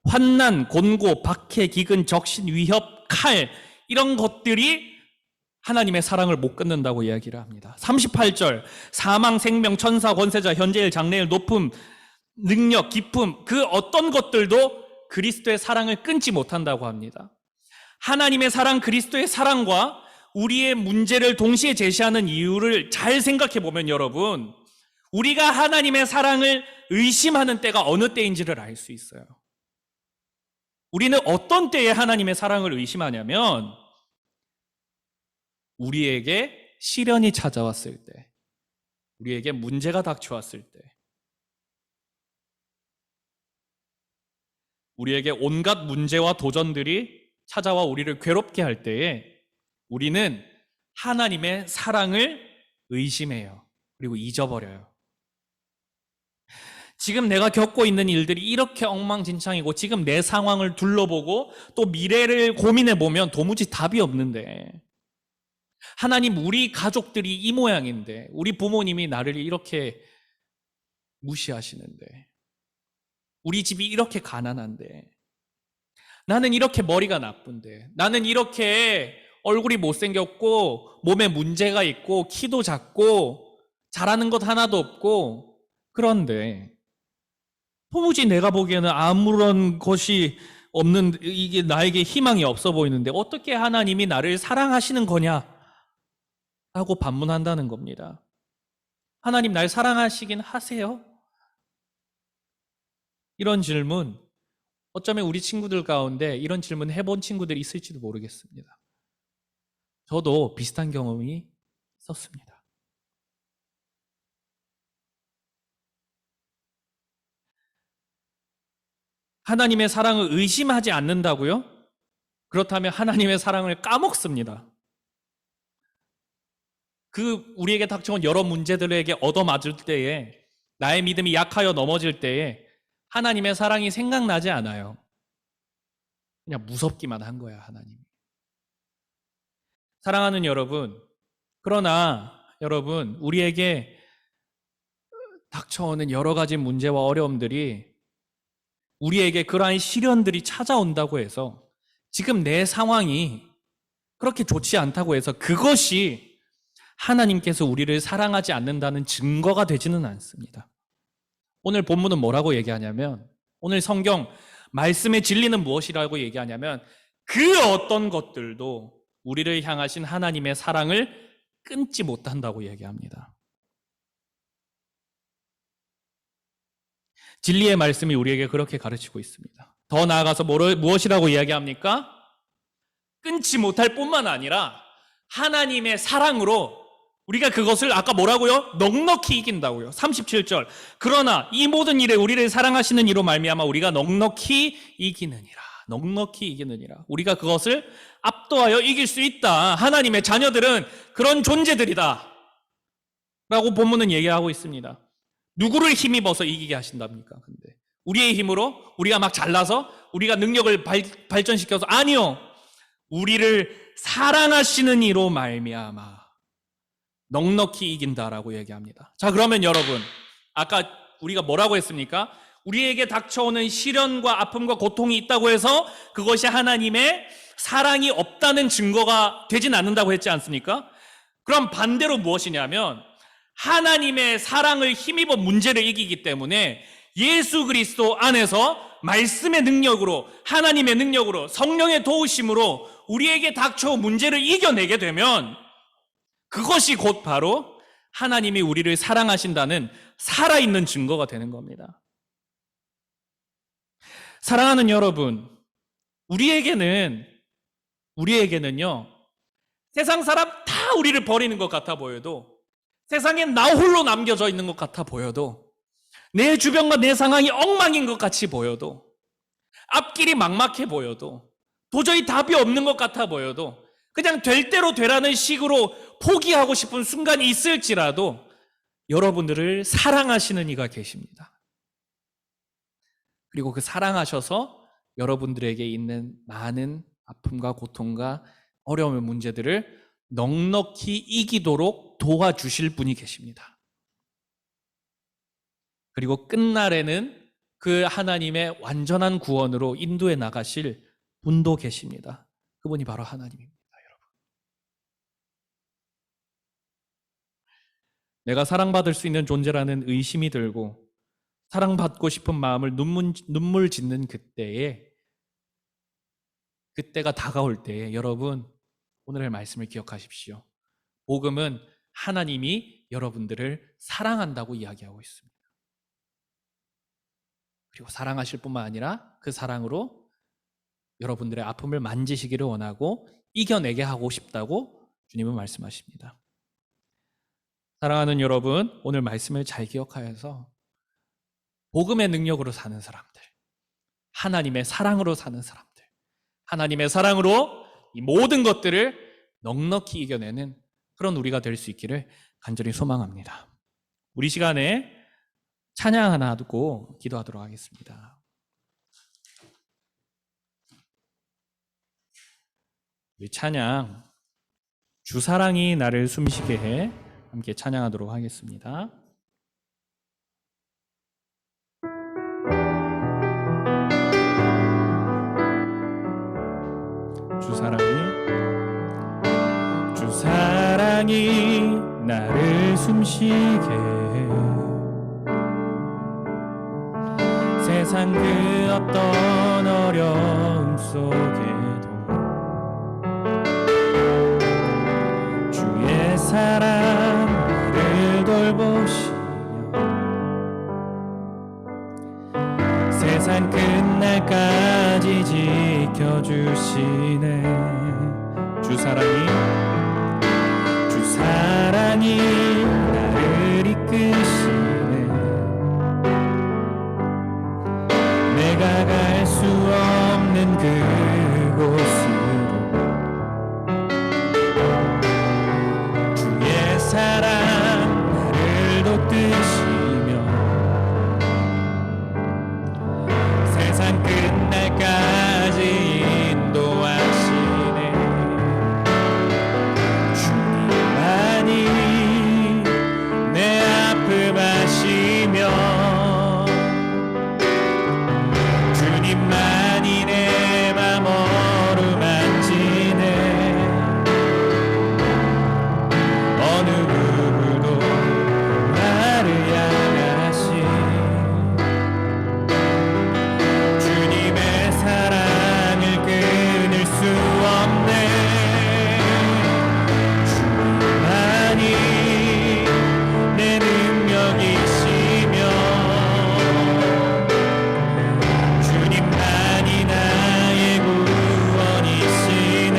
환난, 곤고, 박해, 기근, 적신, 위협, 칼, 이런 것들이 하나님의 사랑을 못 끊는다고 이야기를 합니다. 38절, 사망, 생명, 천사, 권세자, 현재일, 장래일, 높음, 능력, 기쁨, 그 어떤 것들도 그리스도의 사랑을 끊지 못한다고 합니다. 하나님의 사랑, 그리스도의 사랑과 우리의 문제를 동시에 제시하는 이유를 잘 생각해 보면 여러분, 우리가 하나님의 사랑을 의심하는 때가 어느 때인지를 알 수 있어요. 우리는 어떤 때에 하나님의 사랑을 의심하냐면 우리에게 시련이 찾아왔을 때, 우리에게 문제가 닥쳐왔을 때, 우리에게 온갖 문제와 도전들이 찾아와 우리를 괴롭게 할 때에 우리는 하나님의 사랑을 의심해요. 그리고 잊어버려요. 지금 내가 겪고 있는 일들이 이렇게 엉망진창이고 지금 내 상황을 둘러보고 또 미래를 고민해보면 도무지 답이 없는데, 하나님, 우리 가족들이 이 모양인데, 우리 부모님이 나를 이렇게 무시하시는데, 우리 집이 이렇게 가난한데, 나는 이렇게 머리가 나쁜데, 나는 이렇게 얼굴이 못생겼고 몸에 문제가 있고 키도 작고 잘하는 것 하나도 없고, 그런데 도무지 내가 보기에는 아무런 것이 없는, 이게 나에게 희망이 없어 보이는데 어떻게 하나님이 나를 사랑하시는 거냐 라고 반문한다는 겁니다. 하나님, 날 사랑하시긴 하세요? 이런 질문, 어쩌면 우리 친구들 가운데 이런 질문 해본 친구들이 있을지도 모르겠습니다. 저도 비슷한 경험이 있었습니다. 하나님의 사랑을 의심하지 않는다고요? 그렇다면 하나님의 사랑을 까먹습니다. 우리에게 닥쳐온 여러 문제들에게 얻어맞을 때에, 나의 믿음이 약하여 넘어질 때에 하나님의 사랑이 생각나지 않아요. 그냥 무섭기만 한 거야, 하나님이. 사랑하는 여러분, 그러나 여러분, 우리에게 닥쳐오는 여러 가지 문제와 어려움들이, 우리에게 그러한 시련들이 찾아온다고 해서 지금 내 상황이 그렇게 좋지 않다고 해서 그것이 하나님께서 우리를 사랑하지 않는다는 증거가 되지는 않습니다. 오늘 본문은 뭐라고 얘기하냐면, 오늘 성경 말씀의 진리는 무엇이라고 얘기하냐면, 그 어떤 것들도 우리를 향하신 하나님의 사랑을 끊지 못한다고 얘기합니다. 진리의 말씀이 우리에게 그렇게 가르치고 있습니다. 더 나아가서 무엇이라고 이야기합니까? 끊지 못할 뿐만 아니라 하나님의 사랑으로 우리가 그것을 아까 뭐라고요? 넉넉히 이긴다고요. 37절. 그러나 이 모든 일에 우리를 사랑하시는 이로 말미암아 우리가 넉넉히 이기느니라. 넉넉히 이기느니라. 우리가 그것을 압도하여 이길 수 있다. 하나님의 자녀들은 그런 존재들이다. 라고 본문은 얘기하고 있습니다. 누구를 힘입어서 이기게 하신답니까? 근데 우리의 힘으로, 우리가 막 잘나서, 우리가 능력을 발전시켜서, 아니요. 우리를 사랑하시는 이로 말미암아 넉넉히 이긴다라고 얘기합니다. 자, 그러면 여러분, 아까 우리가 뭐라고 했습니까? 우리에게 닥쳐오는 시련과 아픔과 고통이 있다고 해서 그것이 하나님의 사랑이 없다는 증거가 되진 않는다고 했지 않습니까? 그럼 반대로 무엇이냐면, 하나님의 사랑을 힘입어 문제를 이기기 때문에 예수 그리스도 안에서 말씀의 능력으로, 하나님의 능력으로, 성령의 도우심으로 우리에게 닥쳐온 문제를 이겨내게 되면 그것이 곧 바로 하나님이 우리를 사랑하신다는 살아있는 증거가 되는 겁니다. 사랑하는 여러분, 우리에게는요, 세상 사람 다 우리를 버리는 것 같아 보여도, 세상에 나 홀로 남겨져 있는 것 같아 보여도, 내 주변과 내 상황이 엉망인 것 같이 보여도, 앞길이 막막해 보여도, 도저히 답이 없는 것 같아 보여도, 그냥 될 대로 되라는 식으로 포기하고 싶은 순간이 있을지라도 여러분들을 사랑하시는 이가 계십니다. 그리고 그 사랑하셔서 여러분들에게 있는 많은 아픔과 고통과 어려움의 문제들을 넉넉히 이기도록 도와주실 분이 계십니다. 그리고 끝날에는 그 하나님의 완전한 구원으로 인도해 나가실 분도 계십니다. 그분이 바로 하나님입니다, 여러분. 내가 사랑받을 수 있는 존재라는 의심이 들고 사랑받고 싶은 마음을 눈물 짓는 그때가 다가올 때에 여러분, 오늘의 말씀을 기억하십시오. 복음은 하나님이 여러분들을 사랑한다고 이야기하고 있습니다. 그리고 사랑하실 뿐만 아니라 그 사랑으로 여러분들의 아픔을 만지시기를 원하고 이겨내게 하고 싶다고 주님은 말씀하십니다. 사랑하는 여러분, 오늘 말씀을 잘 기억하여서 복음의 능력으로 사는 사람들, 하나님의 사랑으로 사는 사람들, 하나님의 사랑으로 이 모든 것들을 넉넉히 이겨내는 그런 우리가 될 수 있기를 간절히 소망합니다. 우리 시간에 찬양 하나 듣고 기도하도록 하겠습니다. 우리 찬양, 주 사랑이 나를 숨쉬게 해, 함께 찬양하도록 하겠습니다. 주 사랑이 나를 숨쉬게 해, 세상 그 어떤 어려움 속에도 주의 사랑 나를 돌보시며 세상 끝날까지 지켜주시네. 주 사랑이 나를 이끄시네. 내가 갈 수 없는 그곳으로 주의 사랑 나를 돋드시며 세상 끝날까지 인도하시네. 주님만이 내 아픔 아시며 주님만이 내 맘 어루만지네. 어느 누구도 나를 향하신 주님의 사랑을 끊을 수 없네. 주님만이 내 능력이시며 주님만이 나의 구원이시네.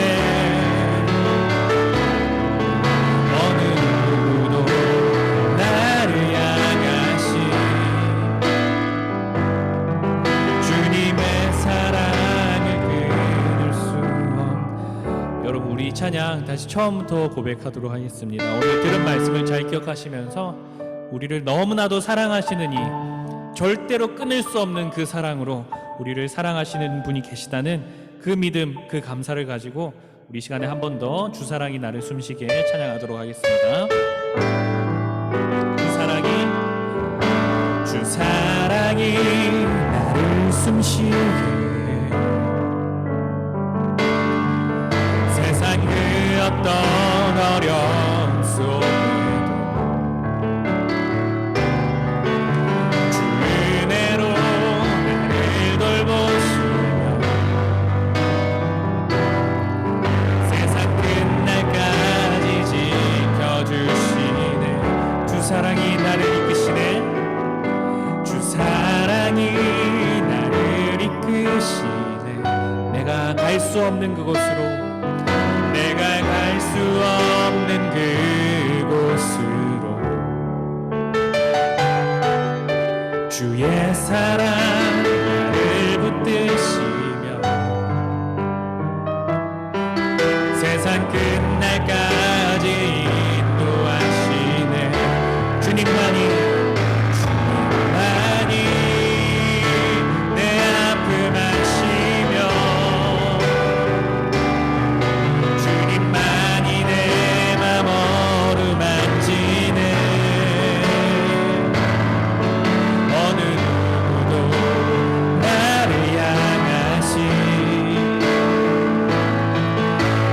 어느 누구도 나를 향하신 주님의 사랑을 끊을 수 없네. 여러분, 우리 이 찬양 다시 처음부터 고백하도록 하겠습니다. 오늘 들은 말씀을 잘 기억하시면서 우리를 너무나도 사랑하시는 이 절대로 끊을 수 없는 그 사랑으로 우리를 사랑하시는 분이 계시다는 그 믿음, 그 감사를 가지고 우리 시간에 한 번 더 주 사랑이 나를 숨쉬게 찬양하도록 하겠습니다. 주 사랑이 나를 숨쉬게 해, 세상 그 어떤 어려움 속에도 주 은혜로 나를 돌보시며 세상 끝날까지 지켜주시네. 주 사랑이 나를 이끄시네. 주 사랑이 나를 이끄시네. 수 없는 그곳으로, 내가 갈 수 없는 그곳으로 주의 사랑 나를 붙드시며 세상 끝날까지 인도하시네. 주님만이 내 아픔 아시며 주님만이 내 맘 어루만지네. 어느 누구도 나를 향하시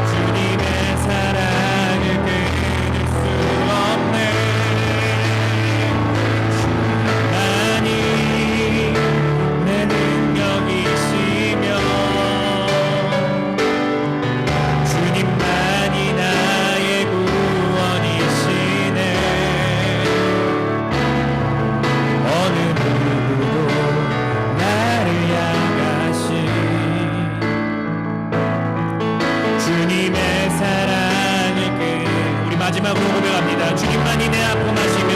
주님의 사랑을 끊을 수 없네. 주님만이 내 능력이시며 주님만이 나의 구원이시네. 어느 누구도 나를 향하시 주님의 사랑을 우리 마지막으로 고백합니다. 주님만이 내 아픔 아시며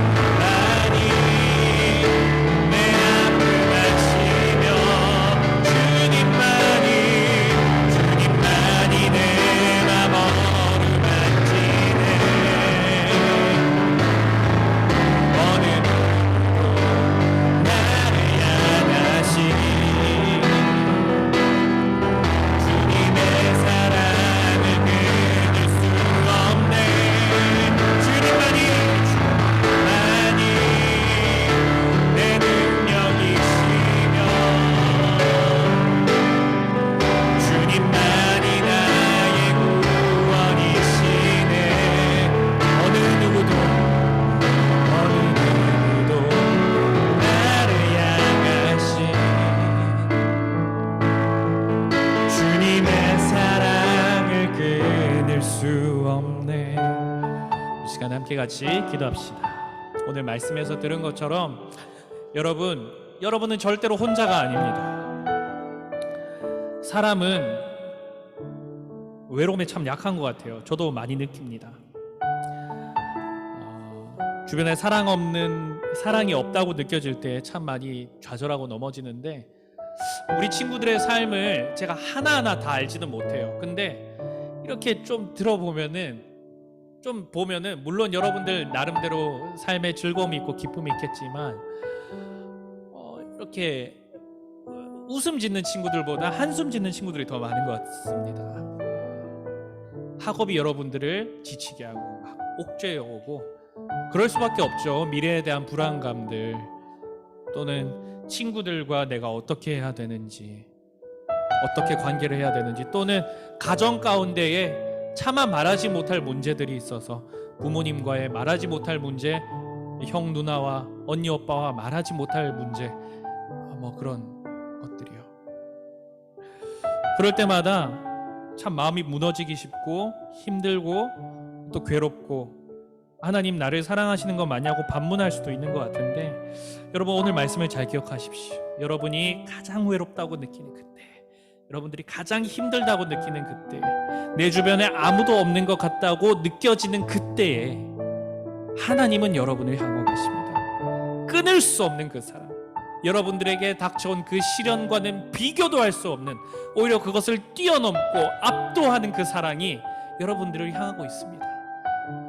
주님만이 내 아픔 아시며 주님만이 내 맘 어루만지네. 어느 누구도 나를 향하시 주님의 사랑을 끊을 수 없네. 주님만이 내 능력이시며 주님만이 나의 구원이시네. 어느 누구도 나를 향하시 주님의 사랑을 끊을 수 없네. 이 시간 함께 같이 기도합시다. 오늘 말씀에서 들은 것처럼 여러분은 절대로 혼자가 아닙니다. 사람은 외로움에 참 약한 것 같아요. 저도 많이 느낍니다. 주변에 사랑이 없다고 느껴질 때 참 많이 좌절하고 넘어지는데, 우리 친구들의 삶을 제가 하나하나 다 알지는 못해요. 근데 이렇게 좀 들어보면은, 물론 여러분들 나름대로 삶에 즐거움이 있고 기쁨이 있겠지만 이렇게 웃음 짓는 친구들보다 한숨 짓는 친구들이 더 많은 것 같습니다. 학업이 여러분들을 지치게 하고 막 옥죄어 오고 그럴 수밖에 없죠. 미래에 대한 불안감들, 또는 친구들과 내가 어떻게 해야 되는지, 어떻게 관계를 해야 되는지, 또는 가정 가운데에 차마 말하지 못할 문제들이 있어서 부모님과의 말하지 못할 문제, 형 누나와 언니 오빠와 말하지 못할 문제, 뭐 그런 것들이요. 그럴 때마다 참 마음이 무너지기 쉽고 힘들고 또 괴롭고, 하나님 나를 사랑하시는 거 맞냐고 반문할 수도 있는 것 같은데, 여러분 오늘 말씀을 잘 기억하십시오. 여러분이 가장 외롭다고 느끼는 그때, 여러분들이 가장 힘들다고 느끼는 그때, 내 주변에 아무도 없는 것 같다고 느껴지는 그때에 하나님은 여러분을 향하고 계십니다. 끊을 수 없는 그 사랑, 여러분들에게 닥쳐온 그 시련과는 비교도 할 수 없는, 오히려 그것을 뛰어넘고 압도하는 그 사랑이 여러분들을 향하고 있습니다.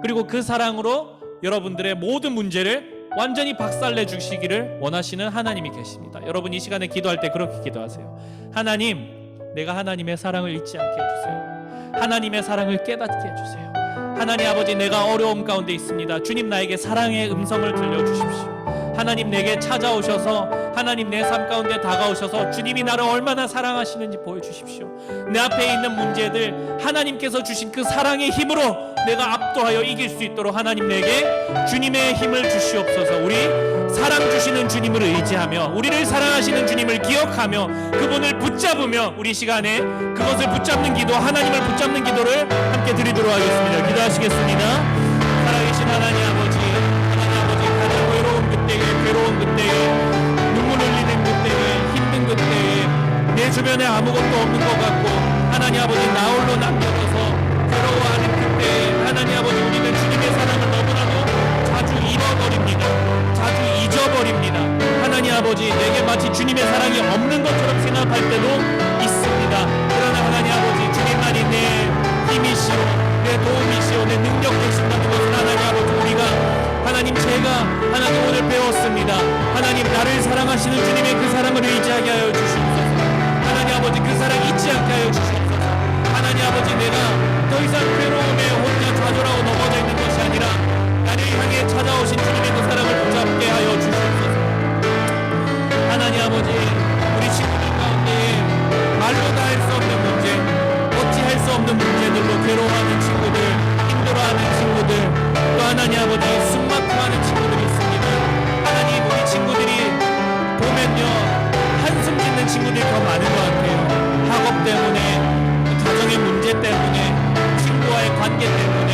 그리고 그 사랑으로 여러분들의 모든 문제를 완전히 박살내 주시기를 원하시는 하나님이 계십니다. 여러분 이 시간에 기도할 때 그렇게 기도하세요. 하나님, 내가 하나님의 사랑을 잊지 않게 해주세요. 하나님의 사랑을 깨닫게 해주세요. 하나님 아버지, 내가 어려움 가운데 있습니다. 주님, 나에게 사랑의 음성을 들려주십시오. 하나님, 내게 찾아오셔서 하나님 내 삶 가운데 다가오셔서 주님이 나를 얼마나 사랑하시는지 보여주십시오. 내 앞에 있는 문제들 하나님께서 주신 그 사랑의 힘으로 내가 압도하여 이길 수 있도록 하나님 내게 주님의 힘을 주시옵소서. 우리 사랑 주시는 주님을 의지하며, 우리를 사랑하시는 주님을 기억하며, 그분을 붙잡으며 우리 시간에 그것을 붙잡는 기도, 하나님을 붙잡는 기도를 함께 드리도록 하겠습니다. 기도하시겠습니다. 살아계신 하나님 아버지, 가장 외로운 그때에, 괴로운 그때에, 눈물 흘리는 그때에, 힘든 그때에, 내 주변에 아무것도 없는 것 같고 하나님 아버지 나 홀로 남겨져서 괴로워하는 그때 하나님 아버지 우리는 주님의 사랑을 너무나도 자주 잃어버립니다. 자주 잊어버립니다. 하나님 아버지 내게 마치 주님의 사랑이 없는 것처럼 생각할 때도 있습니다. 그러나 하나님 아버지 주님만이 내 힘이시오 내 도움이시오 내 능력 되신다는 것을 하나님 아버지 우리가 하나님 제가 하나님 오늘 배웠습니다. 하나님 나를 사랑하시는 주님의 그 사랑을 의지하게 하여 주시옵소서. 하나님 아버지 그 사랑 잊지 않게 하여 주시옵소서. 하나님 아버지 내가 더 이상 괴로움에 혼자 좌절하고 넘어져 있는 것이 아니라 나를 향해 찾아오신 주님의 그 사랑을 붙잡게 하여 주시옵소서. 하나님 아버지 우리 친구들 가운데 말로 다 할 수 없는 문제 어찌할 수 없는 문제들로 괴로워하는 친구들 힘들어하는 친구들 또 하나님 아버지 숨막혀하는 친구들이 있습니다. 하나님 우리 친구들이 보면요 한숨 짓는 친구들이 더 많은 것 같아요. 학업 때문에 가정의 문제 때문에 친구와의 관계 때문에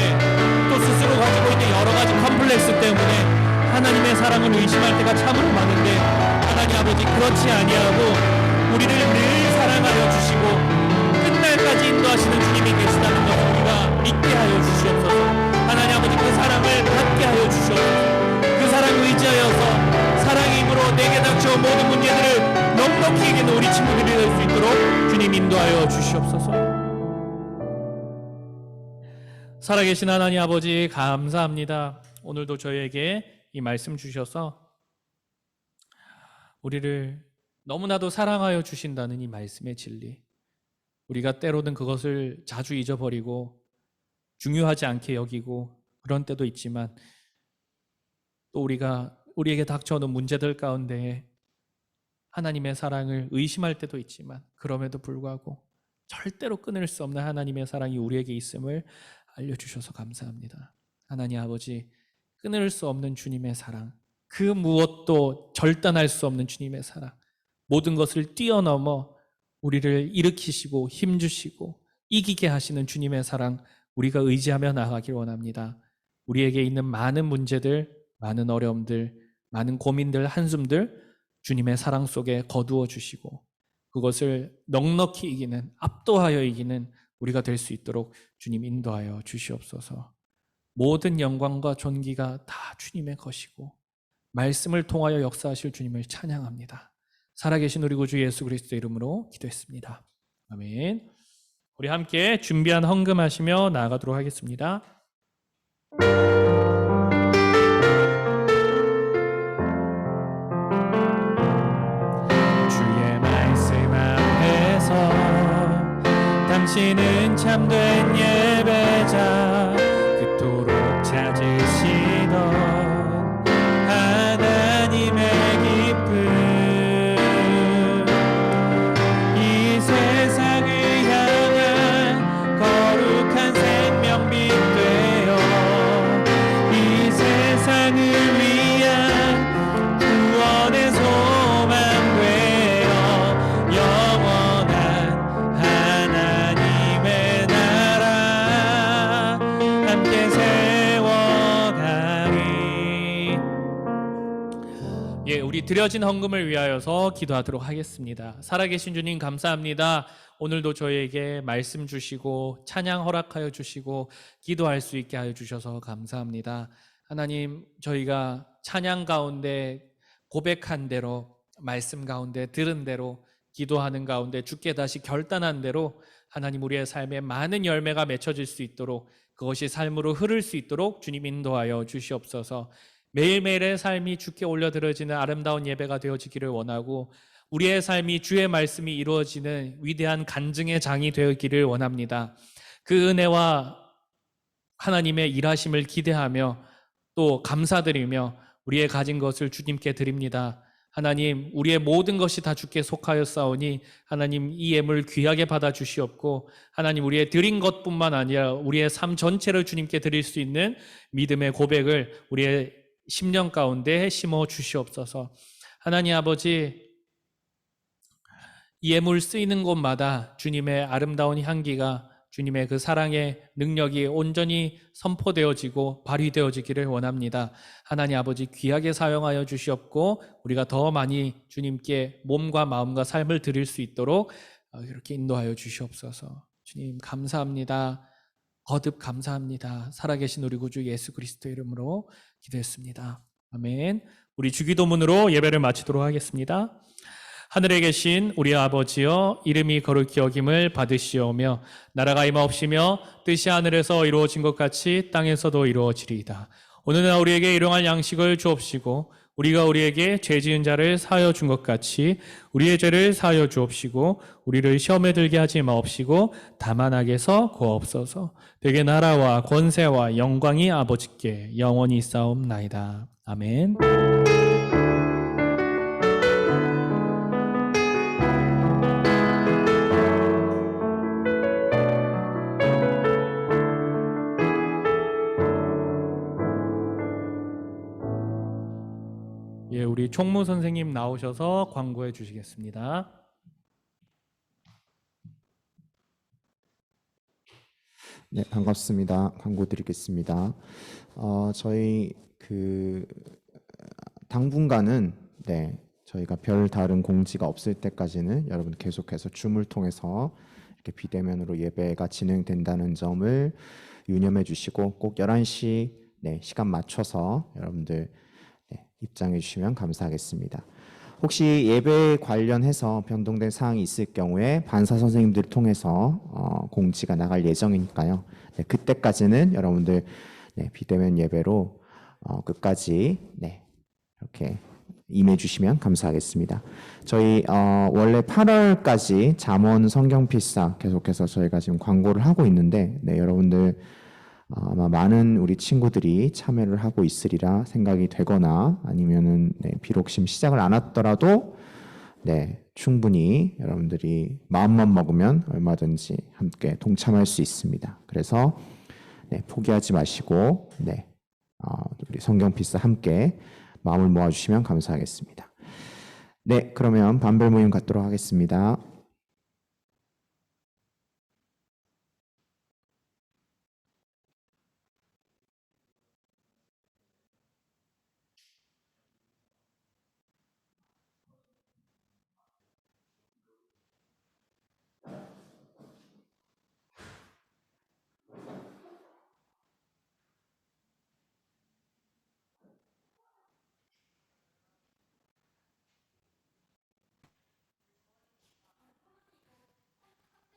또 스스로 가지고 있는 여러 가지 컴플렉스 때문에 하나님의 사랑을 의심할 때가 참으로 많은데 하나님 아버지 그렇지 아니하고 우리를 늘 사랑하여 주시고 끝날까지 인도하시는 주님이 계시다는 것을 우리가 믿게 하여 주시옵소서. 하나님 아버지 그 사랑을 받게 하여 주시옵소서. 그 사랑을 의지하여서 사랑의 힘으로 내게 닥쳐온 모든 문제들을 넉넉히 이기는 우리 친구들이 될 수 있도록 주님 인도하여 주시옵소서. 살아계신 하나님 아버지 감사합니다. 오늘도 저희에게 이 말씀 주셔서 우리를 너무나도 사랑하여 주신다는 이 말씀의 진리 우리가 때로는 그것을 자주 잊어버리고 중요하지 않게 여기고 그런 때도 있지만 또 우리에게 닥쳐오는 문제들 가운데 하나님의 사랑을 의심할 때도 있지만 그럼에도 불구하고 절대로 끊을 수 없는 하나님의 사랑이 우리에게 있음을 알려주셔서 감사합니다. 하나님 아버지 끊을 수 없는 주님의 사랑 그 무엇도 절단할 수 없는 주님의 사랑 모든 것을 뛰어넘어 우리를 일으키시고 힘주시고 이기게 하시는 주님의 사랑 우리가 의지하며 나아가길 원합니다. 우리에게 있는 많은 문제들, 많은 어려움들, 많은 고민들, 한숨들 주님의 사랑 속에 거두어 주시고 그것을 넉넉히 이기는, 압도하여 이기는 우리가 될 수 있도록 주님 인도하여 주시옵소서. 모든 영광과 존귀가 다 주님의 것이고 말씀을 통하여 역사하실 주님을 찬양합니다. 살아계신 우리 구주 예수 그리스도 이름으로 기도했습니다. 아멘. 우리 함께 준비한 헌금하시며 나아가도록 하겠습니다. 주의 말씀 앞에서 당신은 참된 예배자 그토록 찾으시던 하나님의 기쁨 이 세상을 향한 거룩한 생명빛 되어 이 세상을 위한 구원의 소망 되어 영원한 하나님의 나라 함께 세워가리. 우리 드려진 헌금을 위하여서 기도하도록 하겠습니다. 살아계신 주님 감사합니다. 오늘도 저희에게 말씀 주시고 찬양 허락하여 주시고 기도할 수 있게 하여 주셔서 감사합니다. 하나님 저희가 찬양 가운데 고백한 대로 말씀 가운데 들은 대로 기도하는 가운데 주께 다시 결단한 대로 하나님 우리의 삶에 많은 열매가 맺혀질 수 있도록 그것이 삶으로 흐를 수 있도록 주님 인도하여 주시옵소서. 매일매일의 삶이 주께 올려드려지는 아름다운 예배가 되어지기를 원하고 우리의 삶이 주의 말씀이 이루어지는 위대한 간증의 장이 되었기를 원합니다. 그 은혜와 하나님의 일하심을 기대하며 또 감사드리며 우리의 가진 것을 주님께 드립니다. 하나님 우리의 모든 것이 다 주께 속하였사오니 하나님 이 예물 귀하게 받아 주시옵고 하나님 우리의 드린 것뿐만 아니라 우리의 삶 전체를 주님께 드릴 수 있는 믿음의 고백을 우리의 심령 가운데 심어 주시옵소서. 하나님 아버지 이 예물 쓰이는 곳마다 주님의 아름다운 향기가 주님의 그 사랑의 능력이 온전히 선포되어지고 발휘되어지기를 원합니다. 하나님 아버지 귀하게 사용하여 주시옵고 우리가 더 많이 주님께 몸과 마음과 삶을 드릴 수 있도록 이렇게 인도하여 주시옵소서. 주님 감사합니다. 거듭 감사합니다. 살아계신 우리 구주 예수 그리스도의 이름으로 기도했습니다. 아멘. 우리 주기도문으로 예배를 마치도록 하겠습니다. 하늘에 계신 우리 아버지여, 이름이 거룩히 여김을 받으시오며 나라가 임하옵시며 뜻이 하늘에서 이루어진 것 같이 땅에서도 이루어지리이다. 오늘날 우리에게 일용할 양식을 주옵시고 우리가 우리에게 죄 지은 자를 사하여 준 것 같이 우리의 죄를 사하여 주옵시고 우리를 시험에 들게 하지 마옵시고 다만 악에서 구하옵소서. 되게 나라와 권세와 영광이 아버지께 영원히 있사옵나이다. 아멘. 예, 우리 총무 선생님 나오셔서 광고해 주시겠습니다. 네, 반갑습니다. 광고 드리겠습니다. 저희 당분간은 저희가 별 다른 공지가 없을 때까지는 여러분 계속해서 줌을 통해서 이렇게 비대면으로 예배가 진행된다는 점을 유념해 주시고 꼭 11시 시간 맞춰서 여러분들 입장해 주시면 감사하겠습니다. 혹시 예배 관련해서 변동된 사항이 있을 경우에 반사 선생님들을 통해서 공지가 나갈 예정이니까요. 그때까지는 여러분들 비대면 예배로 끝까지 이렇게 임해 주시면 감사하겠습니다. 저희 원래 8월까지 잠언 성경 필사 계속해서 저희가 지금 광고를 하고 있는데 여러분들 아마 많은 우리 친구들이 참여를 하고 있으리라 생각이 되거나 아니면은 비록 지금 시작을 안 했더라도 충분히 여러분들이 마음만 먹으면 얼마든지 함께 동참할 수 있습니다. 그래서 포기하지 마시고 우리 성경 필사 함께 마음을 모아주시면 감사하겠습니다. 그러면 반별 모임 갖도록 하겠습니다.